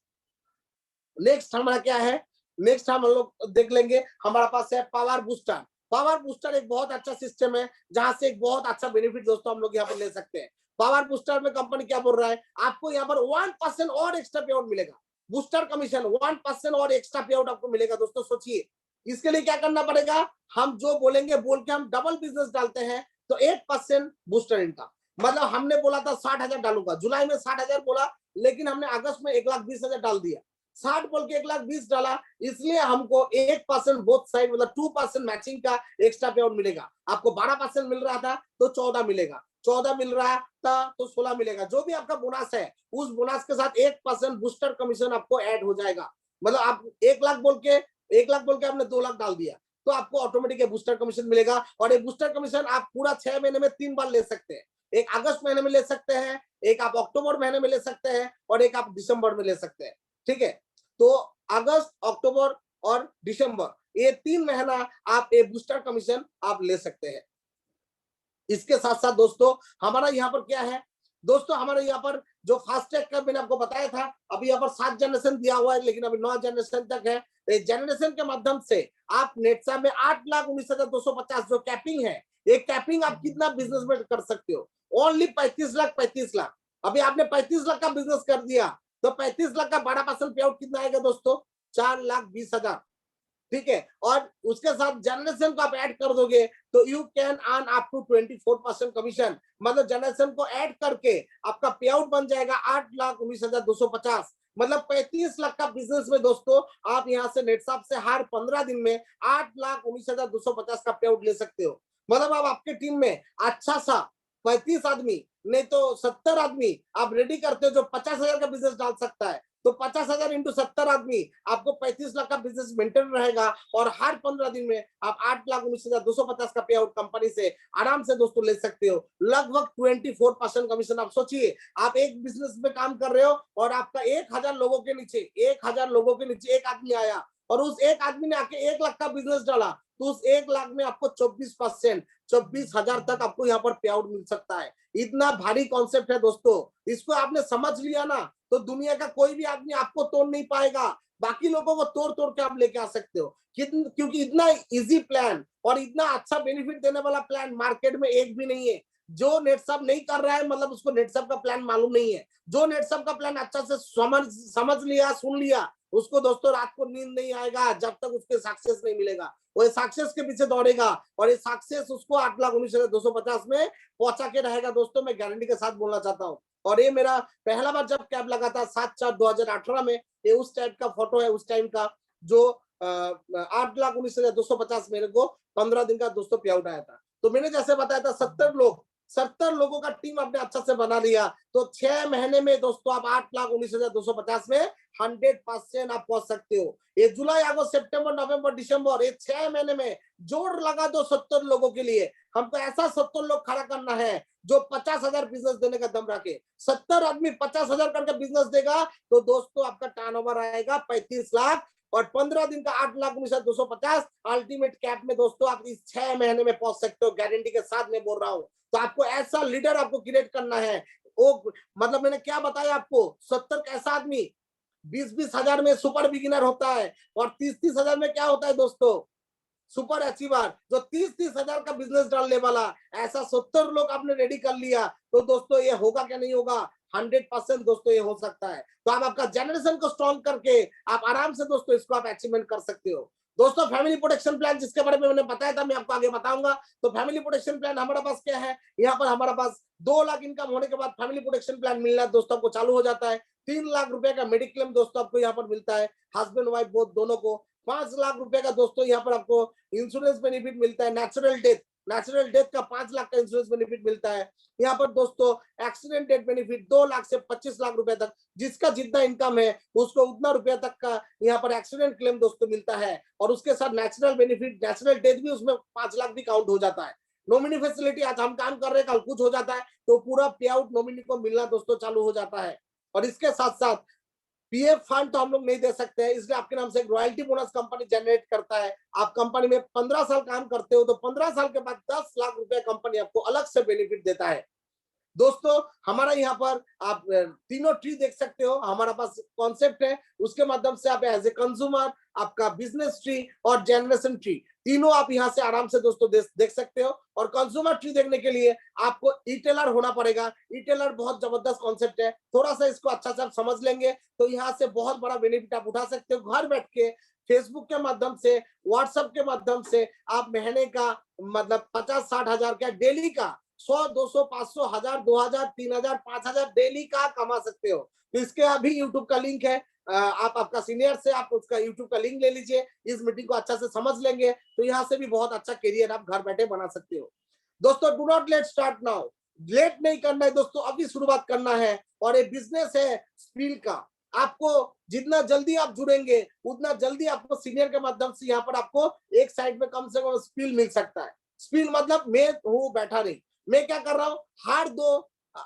नेक्स्ट हमारा क्या है? नेक्स्ट हम लोग देख लेंगे, हमारे पास है पावर बूस्टर। पावर बूस्टर एक बहुत अच्छा सिस्टम है, जहां से एक बहुत अच्छा बेनिफिट दोस्तों हम लोग यहाँ पर ले सकते हैं। पावर बूस्टर में कंपनी क्या बोल रहा है? आपको यहाँ पर 1% और एक्स्ट्रा पे आउट मिलेगा। बूस्टर कमीशन 1% और एक्स्ट्रा पे आउट आपको मिलेगा। दोस्तों सोचिए, इसके लिए क्या करना पड़ेगा? हम जो बोलेंगे बोल के हम डबल बिजनेस डालते हैं, तो 8% बूस्टर इनकम। मतलब हमने बोला था 60,000 डालूंगा, जुलाई में 60,000 बोला, लेकिन हमने अगस्त में 1,20,000 डाल दिया। 60 बोल के 1,20,000 डाला, इसलिए हमको 1% बोथ साइड मतलब 2% मैचिंग का एक्स्ट्रा पे आउट मिलेगा। आपको 12% मिल रहा था तो 14 मिलेगा, 14 मिल रहा था तो 16 मिलेगा। जो भी आपका बोनस है उस बोनस के साथ 1% बूस्टर कमीशन आपको ऐड हो जाएगा। मतलब आप 1 लाख बोल के आपने 2 लाख डाल दिया तो आपको ऑटोमेटिक बूस्टर कमीशन मिलेगा। और ये बूस्टर कमीशन आप पूरा 6 महीने में 3 बार ले सकते हैं। एक अगस्त महीने में ले सकते हैं, एक आप अक्टूबर महीने में ले सकते हैं, और एक आप दिसंबर में ले सकते हैं। ठीक है, तो अगस्त, अक्टूबर और दिसंबर, ये 3 महीना आप ये बूस्टर कमीशन आप ले सकते हैं। इसके साथ साथ दोस्तों हमारा यहाँ पर क्या है? दोस्तों हमारे यहाँ पर जो फास्टैग का मैंने आपको बताया था, अभी यहाँ पर 7 जनरेशन दिया हुआ है, लेकिन अभी 9 जनरेशन तक है। जनरेशन के माध्यम से आप नेटसा में 8,19,250 जो कैपिंग है, ये कैपिंग आप कितना बिजनेस में कर सकते हो? ओनली 35 लाख। अभी आपने 35 लाख का बिजनेस कर दिया तो 35 लाख का 12% पे आउट कितना आएगा दोस्तों? 4,20,000। ठीक है, और उसके साथ जनरेशन को आप ऐड कर दोगे तो you can earn up to 24% commission. मतलब जनरेशन को ऐड करके आपका पे आउट बन जाएगा 8,19,250। मतलब 35 लाख का बिजनेस में दोस्तों आप यहाँ से नेटसाप से हर 15 दिन में 8,19,250 का पे आउट ले सकते हो। मतलब आप आपके टीम में अच्छा सा 35 आदमी नहीं तो 70 आदमी आप रेडी करते हो, जो 50,000 का बिजनेस डाल सकता है। तो 50,000 इंटू 70 आदमी, आपको 35 लाख का बिजनेस मेंटेन रहेगा। और हर 15 दिन में आप 8,19,250 का पे आउट कंपनी से आराम से दोस्तों ले सकते हो। लगभग 24% कमीशन। आप सोचिए, आप एक बिजनेस में काम कर रहे हो और आपका 1,000 लोगों के नीचे 1,000 लोगों के नीचे एक आदमी आया और उस एक आदमी ने आके 1 लाख का बिजनेस डाला, तो उस 1 लाख में आपको 24%, 24,000 तक आपको यहाँ पर पे आउट मिल सकता है। इतना भारी कॉन्सेप्ट है दोस्तों, इसको आपने समझ लिया ना तो दुनिया का कोई भी आदमी आपको तोड़ नहीं पाएगा। बाकी लोगों को तोड़ तोड़ के आप लेके आ सकते हो, क्योंकि इतना इजी प्लान और इतना अच्छा बेनिफिट देने वाला प्लान मार्केट में एक भी नहीं है। जो नेटसप नहीं कर रहा है मतलब उसको नेटसप का प्लान मालूम नहीं है। जो नेटसप का प्लान अच्छा से समझ लिया, सुन लिया, उसको दोस्तों रात को नींद नहीं आएगा जब तक उसके सक्सेस नहीं मिलेगा। वो सक्सेस के पीछे दौड़ेगा और ये सक्सेस उसको 8,19,250 में पहुंचा के रहेगा दोस्तों, मैं गारंटी के साथ बोलना चाहता हूँ। और ये मेरा पहला बार जब कैब लगा था 7/4/2018 में, ये उस टाइप का फोटो है, उस टाइम का जो 8,19,250 मेरे को 15 दिन का दोस्तों पे आउट आया था। तो मैंने जैसे बताया था 70 लोगों का टीम आपने अच्छा से बना लिया तो 6 महीने में दोस्तों आप 8,19,250 में 100% आप पहुंच सकते हो। ये जुलाई, अगस्त, सितंबर, नवंबर, दिसंबर, ये 6 महीने में जोड़ लगा दो 70 लोगों के लिए। हमको ऐसा 70 लोग खड़ा करना है जो 50,000 बिजनेस देने का दम रखे। 70 आदमी 50,000 करके बिजनेस देगा तो दोस्तों आपका टर्नओवर आएगा 35 लाख और 15 दिन का 8,19,250 अल्टीमेट कैप में दोस्तों आप इस 6 महीने में पहुंच सकते हो, गारंटी के साथ मैं बोल रहा हूं। तो आपको ऐसा लीडर आपको क्रिएट करना है। वो मतलब मैंने क्या बताया आपको, 70 कैसा आदमी 20-20 हजार में सुपर बिगिनर होता है और 30-30 हजार में क्या होता है दोस्तों, सुपर अचीवर, जो 30-30 हजार का बिजनेस डालने वाला। ऐसा 70 लोग आपने रेडी कर लिया तो दोस्तों ये होगा क्या नहीं होगा, 100% दोस्तों ये हो सकता है। तो आप आपका जनरेशन को स्ट्रॉन्ग करके आप आराम से दोस्तों इसको आप अचीवमेंट कर सकते हो। दोस्तों फैमिली प्रोटेक्शन प्लान जिसके बारे में मैंने बताया था, मैं आपको आगे बताऊंगा। तो फैमिली प्रोटेक्शन प्लान हमारे पास क्या है, यहाँ पर हमारे पास 2 लाख इनकम होने के बाद फैमिली प्रोटेक्शन प्लान मिलना दोस्तों आपको चालू हो जाता है। 3 लाख रुपए का मेडिक्लेम दोस्तों आपको यहाँ पर मिलता है, हस्बैंड वाइफ बोथ दोनों को। 5 लाख रुपए का दोस्तों यहाँ पर आपको इंश्योरेंस बेनिफिट मिलता है। नेचुरल डेथ का 5 लाख का इंश्योरेंस बेनिफिट मिलता है। यहाँ पर दोस्तों एक्सीडेंट डेथ बेनिफिट 2 लाख से 25 लाख रुपए तक, जिसका जितना इनकम है उसको उतना रुपया तक का यहाँ पर एक्सीडेंट क्लेम दोस्तों मिलता है। और उसके साथ नेचुरल बेनिफिट, नेचुरल डेथ भी उसमें 5 लाख भी काउंट हो जाता है। नॉमिनी फैसिलिटी, आज हम काम कर रहे हैं कल कुछ हो जाता है तो पूरा पे आउट नॉमिनी को मिलना दोस्तों चालू हो जाता है। और इसके साथ साथ पीएफ फंड तो हम लोग नहीं दे सकते हैं, इसलिए आपके नाम से एक रॉयल्टी बोनस कंपनी जनरेट करता है। आप कंपनी में 15 साल काम करते हो तो 15 साल के बाद 10 लाख रुपए कंपनी आपको अलग से बेनिफिट देता है। दोस्तों हमारा यहाँ पर आप तीनों ट्री देख सकते हो, हमारा पास कॉन्सेप्ट है, उसके माध्यम से आप एज ए कंज्यूमर, आपका बिजनेस ट्री और जनरेशन ट्री तीनों आप यहाँ से आराम से दोस्तों देख सकते हो। और कंज्यूमर ट्री देखने के लिए आपको ई टेलर होना पड़ेगा। ई टेलर बहुत जबरदस्त कॉन्सेप्ट है, थोड़ा सा इसको अच्छा से आप समझ लेंगे तो यहाँ से बहुत बड़ा बेनिफिट आप उठा सकते हो। घर बैठ के फेसबुक के माध्यम से, व्हाट्सएप के माध्यम से आप महीने का मतलब 50-60 हजार का डेली का 100, 200, 500, 1000, 2000, 3000, 5000 डेली का कमा सकते हो। तो इसके अभी यूट्यूब का लिंक है, आप आपका सीनियर से आप उसका यूट्यूब का लिंक ले लीजिए, इस मीटिंग को अच्छा से समझ लेंगे तो यहाँ से भी बहुत अच्छा करियर आप घर बैठे बना सकते हो। दोस्तों do not late start now, late नहीं करना है दोस्तों, अभी शुरुआत करना है। और ये बिजनेस है स्किल का, आपको जितना जल्दी आप जुड़ेंगे उतना जल्दी आपको सीनियर के माध्यम से यहाँ पर आपको एक साइड में कम से कम स्किल मिल सकता है। स्किल मतलब मैं हूँ बैठा नहीं, मैं क्या कर रहा हूँ,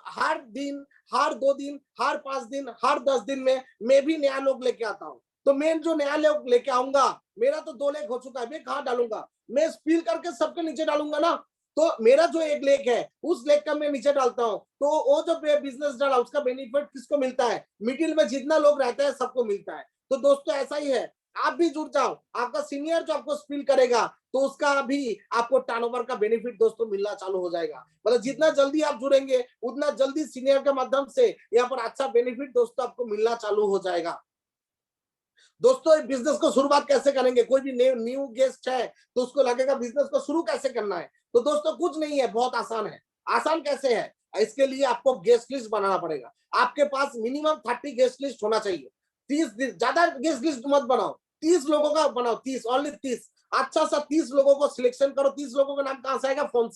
हर दिन, हर 2 दिन, हर 5 दिन, हर 10 दिन में मैं भी नया लोग लेके आता हूँ। तो मैं जो नया लोग लेके आऊंगा, मेरा तो 2 लेख हो चुका है, मैं कहाँ डालूंगा, मैं स्पिल करके सबके नीचे डालूंगा ना। तो मेरा जो एक लेख है उस लेख का मैं नीचे डालता हूँ, तो वो जो बिजनेस डाला उसका बेनिफिट किसको मिलता है, मिडिल में जितना लोग रहते हैं सबको मिलता है। तो दोस्तों ऐसा ही है, आप भी जुड़ जाओ, आपका सीनियर जो आपको स्पिल करेगा तो उसका भी आपको टर्नओवर का बेनिफिट दोस्तों मिलना चालू हो जाएगा। मतलब जितना जल्दी आप जुड़ेंगे उतना जल्दी सीनियर के माध्यम से यहाँ पर अच्छा बेनिफिट दोस्तों आपको मिलना चालू हो जाएगा। दोस्तों बिजनेस को शुरुआत कैसे करेंगे, कोई भी न्यू गेस्ट है तो उसको लगेगा बिजनेस को शुरू कैसे करना है, तो दोस्तों कुछ नहीं है, बहुत आसान है। आसान कैसे है, इसके लिए आपको गेस्ट लिस्ट बनाना पड़ेगा। आपके पास मिनिमम 30 गेस्ट लिस्ट होना चाहिए। 30 ज्यादा गेस्ट लिस्ट मत बनाओ, 30 लोगों का बनाओ, 30 ओनली 30। अच्छा सा 30 लोगों को सिलेक्शन करो। 30 लोगों का नाम कहां से आएगा, फोन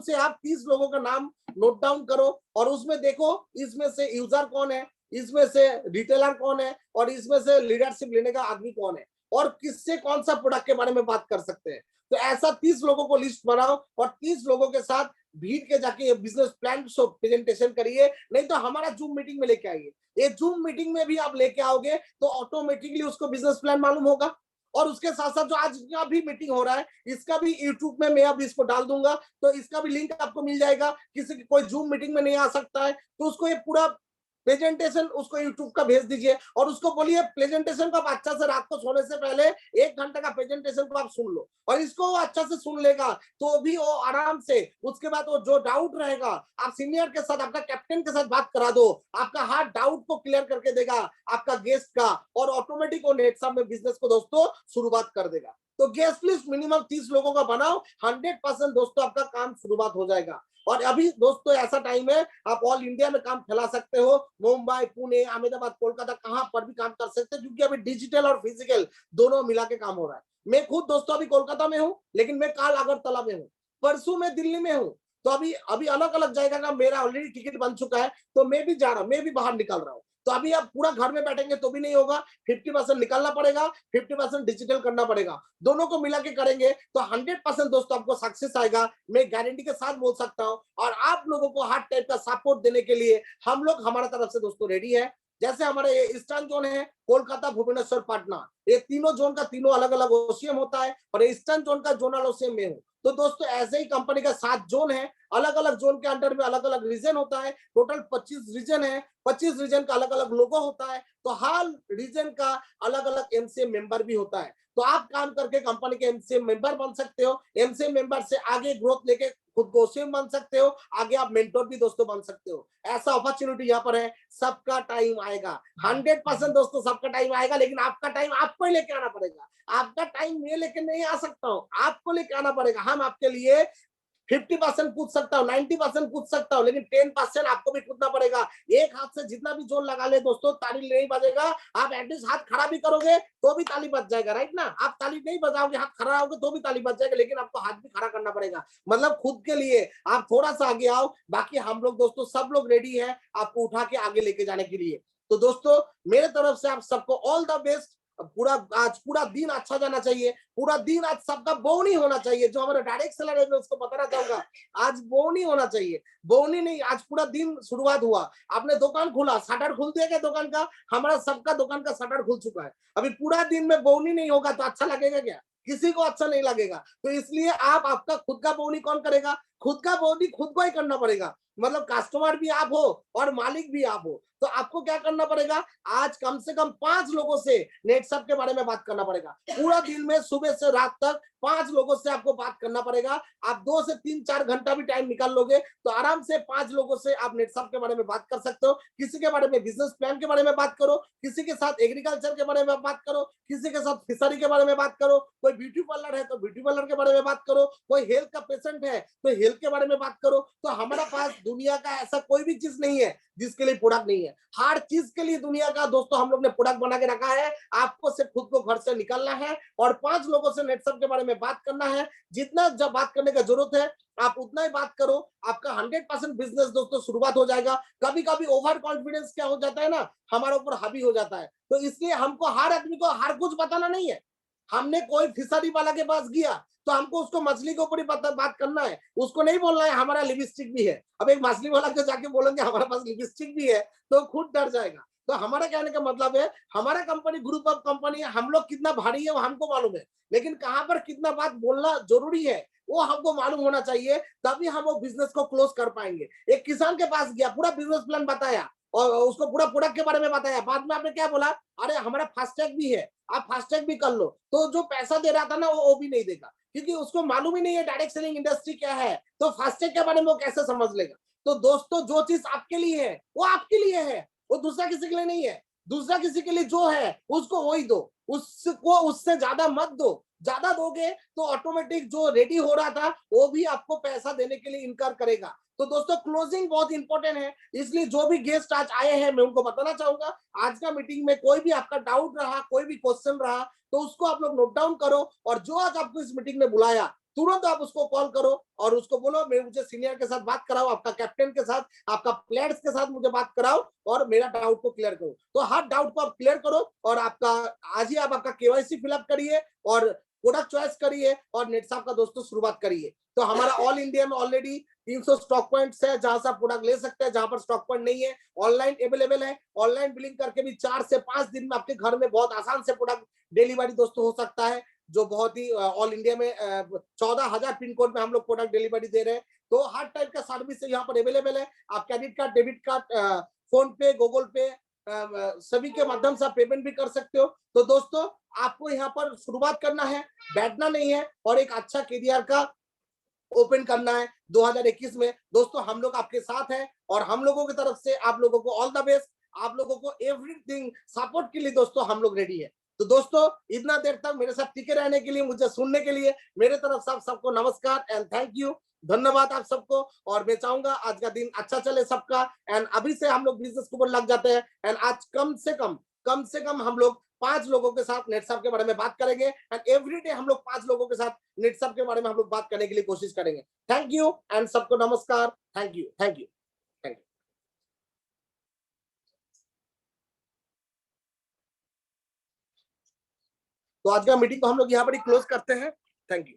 से आप 30 लोगों का नाम नोट डाउन करो और उसमें देखो इसमें से यूजर कौन है, इसमें से रिटेलर कौन है और इसमें से लीडरशिप लेने का आदमी कौन है और किससे कौन सा प्रोडक्ट के बारे में बात कर सकते हैं। तो ऐसा 30 लोगों को लिस्ट बनाओ और 30 लोगों के साथ भीड़ के जाके बिजनेस प्लान शो प्रेजेंटेशन करिए, नहीं तो हमारा जूम मीटिंग में लेके आइए। ये जूम मीटिंग में भी आप लेके आओगे तो ऑटोमेटिकली उसको बिजनेस प्लान मालूम होगा। और उसके साथ साथ जो आज का भी मीटिंग हो रहा है इसका भी यूट्यूब में मैं अब इसको डाल दूंगा, तो इसका भी लिंक आपको मिल जाएगा। किसी कोई जूम मीटिंग में नहीं आ सकता है तो उसको ये पूरा प्रेजेंटेशन उसको यूट्यूब का भेज दीजिए और उसको बोलिए प्रेजेंटेशन को आप अच्छा से रात को सोने से पहले 1 घंटे का प्रेजेंटेशन को आप सुन लो, और इसको वो अच्छा से सुन लेगा तो भी वो आराम से उसके बाद वो जो डाउट रहेगा आप सीनियर के साथ, आपका कैप्टन के साथ बात करा दो, आपका हर डाउट को क्लियर करके देगा आपका गेस्ट का, और ऑटोमेटिक वो नेटसम में बिजनेस को दोस्तों शुरुआत कर देगा। तो गेस्ट लिस्ट मिनिमम 30 लोगों का बनाओ, 100% दोस्तों आपका काम शुरुआत हो जाएगा। और अभी दोस्तों ऐसा टाइम है आप ऑल इंडिया में काम फैला सकते हो, मुंबई, पुणे, अहमदाबाद, कोलकाता, कहां पर भी काम कर सकते हैं, क्योंकि अभी डिजिटल और फिजिकल दोनों मिला के काम हो रहा है। मैं खुद दोस्तों अभी कोलकाता में हूं, लेकिन मैं कल अगरतला में हूं, परसों मैं दिल्ली में हूं। तो अभी अभी अलग अलग जगह का मेरा ऑलरेडी टिकट बन चुका है, तो मैं भी जा रहा हूं, मैं भी बाहर निकल रहा हूं। तो अभी आप पूरा घर में बैठेंगे तो भी नहीं होगा, 50% निकलना पड़ेगा, 50% डिजिटल करना पड़ेगा, दोनों को मिला के करेंगे तो 100% दोस्तों आपको सक्सेस आएगा, मैं गारंटी के साथ बोल सकता हूं। और आप लोगों को हर टाइप का सपोर्ट देने के लिए हम लोग हमारा तरफ से दोस्तों रेडी है। जैसे हमारे ईस्टर्न जोन है कोलकाता, भुवनेश्वर, पटना, ये तीनों जोन का तीनों अलग अलग ओसीएम होता है, और ईस्टर्न जोन का जोनल ओसीएम में हूँ। तो दोस्तों ऐसे ही कंपनी का 7 जोन है, अलग अलग जोन के अंडर में अलग अलग रीजन होता है, टोटल 25 रीजन है, 25 रीजन का अलग अलग लोगो होता है, तो हर रीजन का अलग अलग एमसीएम मेंबर भी होता है। तो आप काम करके कंपनी के एमसीएम मेंबर बन सकते हो, एमसीएम मेंबर से आगे ग्रोथ लेके खुद को ओसीएम बन सकते हो, आगे आप मेंटोर भी दोस्तों बन सकते हो। ऐसा अपॉर्चुनिटी यहाँ पर है, सबका टाइम आएगा, 100% दोस्तों सबका टाइम आएगा, लेकिन आपका टाइम आपको ही लेके आना पड़ेगा। आपका टाइम मैं लेके नहीं आ सकता हूँ, आपको लेके आना पड़ेगा। हम आपके लिए 50% कूद सकता हूँ, 90% कूद सकता हूँ, लेकिन 10% आपको भी कूदना पड़ेगा। एक हाथ से जितना भी जोर लगा ले दोस्तों ताली नहीं बजेगा। आप एटलीस्ट हाथ खड़ा भी करोगे तो भी ताली बज जाएगा, राइट ना। आप ताली नहीं बजाओगे, हाथ खड़ा होगे तो भी ताली बज जाएगा, लेकिन आपको हाथ भी खड़ा करना पड़ेगा। मतलब खुद के लिए आप थोड़ा सा आगे आओ, बाकी हम लोग दोस्तों सब लोग रेडी है आपको उठा के आगे लेके जाने के लिए। तो दोस्तों मेरे तरफ से आप सबको ऑल द बेस्ट। पूरा आज पूरा दिन अच्छा जाना चाहिए, पूरा दिन आज सबका बोनी होना चाहिए। जो हमारा डायरेक्ट सेलर है मैं उसको बताना चाहूंगा, आज बोनी होना चाहिए, बोनी नहीं, आज पूरा दिन शुरुआत हुआ। आपने दुकान खोला, शटर खुल दिया क्या दुकान का? हमारा सबका दुकान का शटर खुल चुका है। अभी पूरा दिन में बोनी नहीं होगा तो अच्छा लगेगा क्या? किसी को अच्छा नहीं लगेगा। तो इसलिए आप आपका खुद का बोनी कौन करेगा? खुद का बोनी खुद को ही करना पड़ेगा। मतलब कस्टमर भी आप हो और मालिक भी आप हो, तो आपको क्या करना पड़ेगा? आज कम से कम 5 लोगों से नेटसप के बारे में बात करना पड़ेगा। पूरा दिन में सुबह से रात तक 5 लोगों से आपको बात करना पड़ेगा। आप 2 से 3-4 घंटा भी टाइम निकाल लोगे तो आराम से 5 लोगों से आप नेटसप के बारे में बात कर सकते हो। किसी के बारे में बिजनेस प्लान के बारे में बात करो, किसी के साथ एग्रीकल्चर के बारे में बात करो, किसी के साथ फिशरी के बारे में बात करो, कोई ब्यूटी पार्लर है तो ब्यूटी पार्लर के बारे में बात करो, कोई हेल्थ का पेशेंट है तो हेल्थ के बारे में बात करो। तो हमारे पास दुनिया का ऐसा कोई भी चीज नहीं है जिसके लिए प्रोडक्ट नहीं है। हर चीज के लिए दुनिया का दोस्तों हम लोग ने प्रोडक्ट बना के रखा है। आपको सिर्फ खुद को घर से निकलना है और 5 लोगों से नेटसप के बारे में बात करना है। जितना जब बात करने का जरूरत है आप उतना ही बात करो, आपका 100% बिजनेस दोस्तों शुरुआत हो जाएगा। कभी कभी ओवर कॉन्फिडेंस क्या हो जाता है ना, हमारे ऊपर हावी हो जाता है। तो इसलिए हमको हर आदमी को हर कुछ बताना नहीं है। हमने कोई फिशरी वाला के पास गया तो हमको उसको मछली के ऊपर ही बात करना है, उसको नहीं बोलना है हमारा लिपस्टिक भी है। अब एक मछली वाला के जाके बोलेंगे हमारे पास लिपस्टिक भी है तो खुद डर जाएगा। तो हमारा कहने का मतलब है हमारा कंपनी ग्रुप ऑफ कंपनी है, हम लोग कितना भारी है वो हमको मालूम है, लेकिन कहां पर कितना बात बोलना जरूरी है वो हमको मालूम होना चाहिए, तभी हम वो बिजनेस को क्लोज कर पाएंगे। एक किसान के पास गया, पूरा बिजनेस प्लान बताया और उसको पूरा प्रोडक्ट के बारे में बताया, बाद में आपने क्या बोला? अरे हमारा फास्टैग भी है, आप फास्टैग भी कर लो। तो जो पैसा दे रहा था ना वो भी नहीं देगा, क्योंकि उसको मालूम ही नहीं है डायरेक्ट सेलिंग इंडस्ट्री क्या है, तो फास्टैग के बारे में वो कैसे समझ लेगा? तो दोस्तों जो चीज आपके लिए है वो आपके लिए है, वो दूसरा किसी के लिए नहीं है। दूसरा किसी के लिए जो है उसको वही दो, उसको उससे ज्यादा मत दो। ज्यादा दोगे तो ऑटोमेटिक जो रेडी हो रहा था वो भी आपको पैसा देने के लिए इनकार करेगा। तो दोस्तों क्लोजिंग बहुत इंपॉर्टेंट है, इसलिए जो भी गेस्ट आज आए हैं मैं उनको बताना चाहूंगा आज का मीटिंग में कोई भी आपका डाउट रहा, कोई भी क्वेश्चन रहा तो उसको आप लोग नोट डाउन करो, और जो आज आपको इस मीटिंग में बुलाया तुरंत आप उसको कॉल करो और उसको बोलो मैं मुझे सीनियर के साथ बात कराओ, आपका कैप्टन के साथ, आपका प्लेयर्स के साथ मुझे बात कराओ और मेरा डाउट को क्लियर करो। तो हर डाउट को आप क्लियर करो और आपका आज ही आप आपका केवाईसी फिलअप करिए और प्रोडक्ट चॉइस करिए और नेटसप का दोस्तों शुरुआत करिए। तो हमारा ऑल इंडिया में ऑलरेडी 300 स्टॉक पॉइंट्स है जहां से आप प्रोडक्ट ले सकते हैं। जहां पर स्टॉक पॉइंट नहीं है ऑनलाइन अवेलेबल है, ऑनलाइन बिलिंग करके भी 4 से 5 दिन में आपके घर में बहुत आसान से प्रोडक्ट डिलीवरी दोस्तों हो सकता है, जो बहुत ही ऑल इंडिया में 14,000 पिन कोड में हम लोग प्रोडक्ट डिलीवरी दे रहे हैं। तो हर टाइप का सर्विस यहाँ पर अवेलेबल है। आप credit card, debit card, phone पे, गूगल पे, सभी के माध्यम से आप पेमेंट भी कर सकते हो। तो दोस्तों आपको यहाँ पर शुरुआत करना है, बैठना नहीं है और एक अच्छा KDR का ओपन करना है 2021 में। दोस्तों हम लोग आपके साथ हैं और हम लोगों की तरफ से आप लोगों को ऑल द बेस्ट, आप लोगों को एवरीथिंग सपोर्ट के लिए दोस्तों हम लोग रेडी है। तो दोस्तों इतना देर तक मेरे साथ टिके रहने के लिए, मुझे सुनने के लिए मेरे तरफ से आप सबको नमस्कार एंड थैंक यू, धन्यवाद आप सबको। और मैं चाहूंगा आज का दिन अच्छा चले सबका एंड अभी से हम लोग बिजनेस के ऊपर लग जाते हैं एंड आज कम से कम हम लोग 5 लोगों के साथ नेटसप के बारे में बात करेंगे एंड एवरीडे हम लोग 5 लोगों के साथ नेटसप के बारे में हम लोग बात करने के लिए कोशिश करेंगे। थैंक यू एंड सबको नमस्कार। Thank you, thank you, thank you. तो आज का मीटिंग को हम लोग यहाँ पर ही क्लोज करते हैं। Thank you.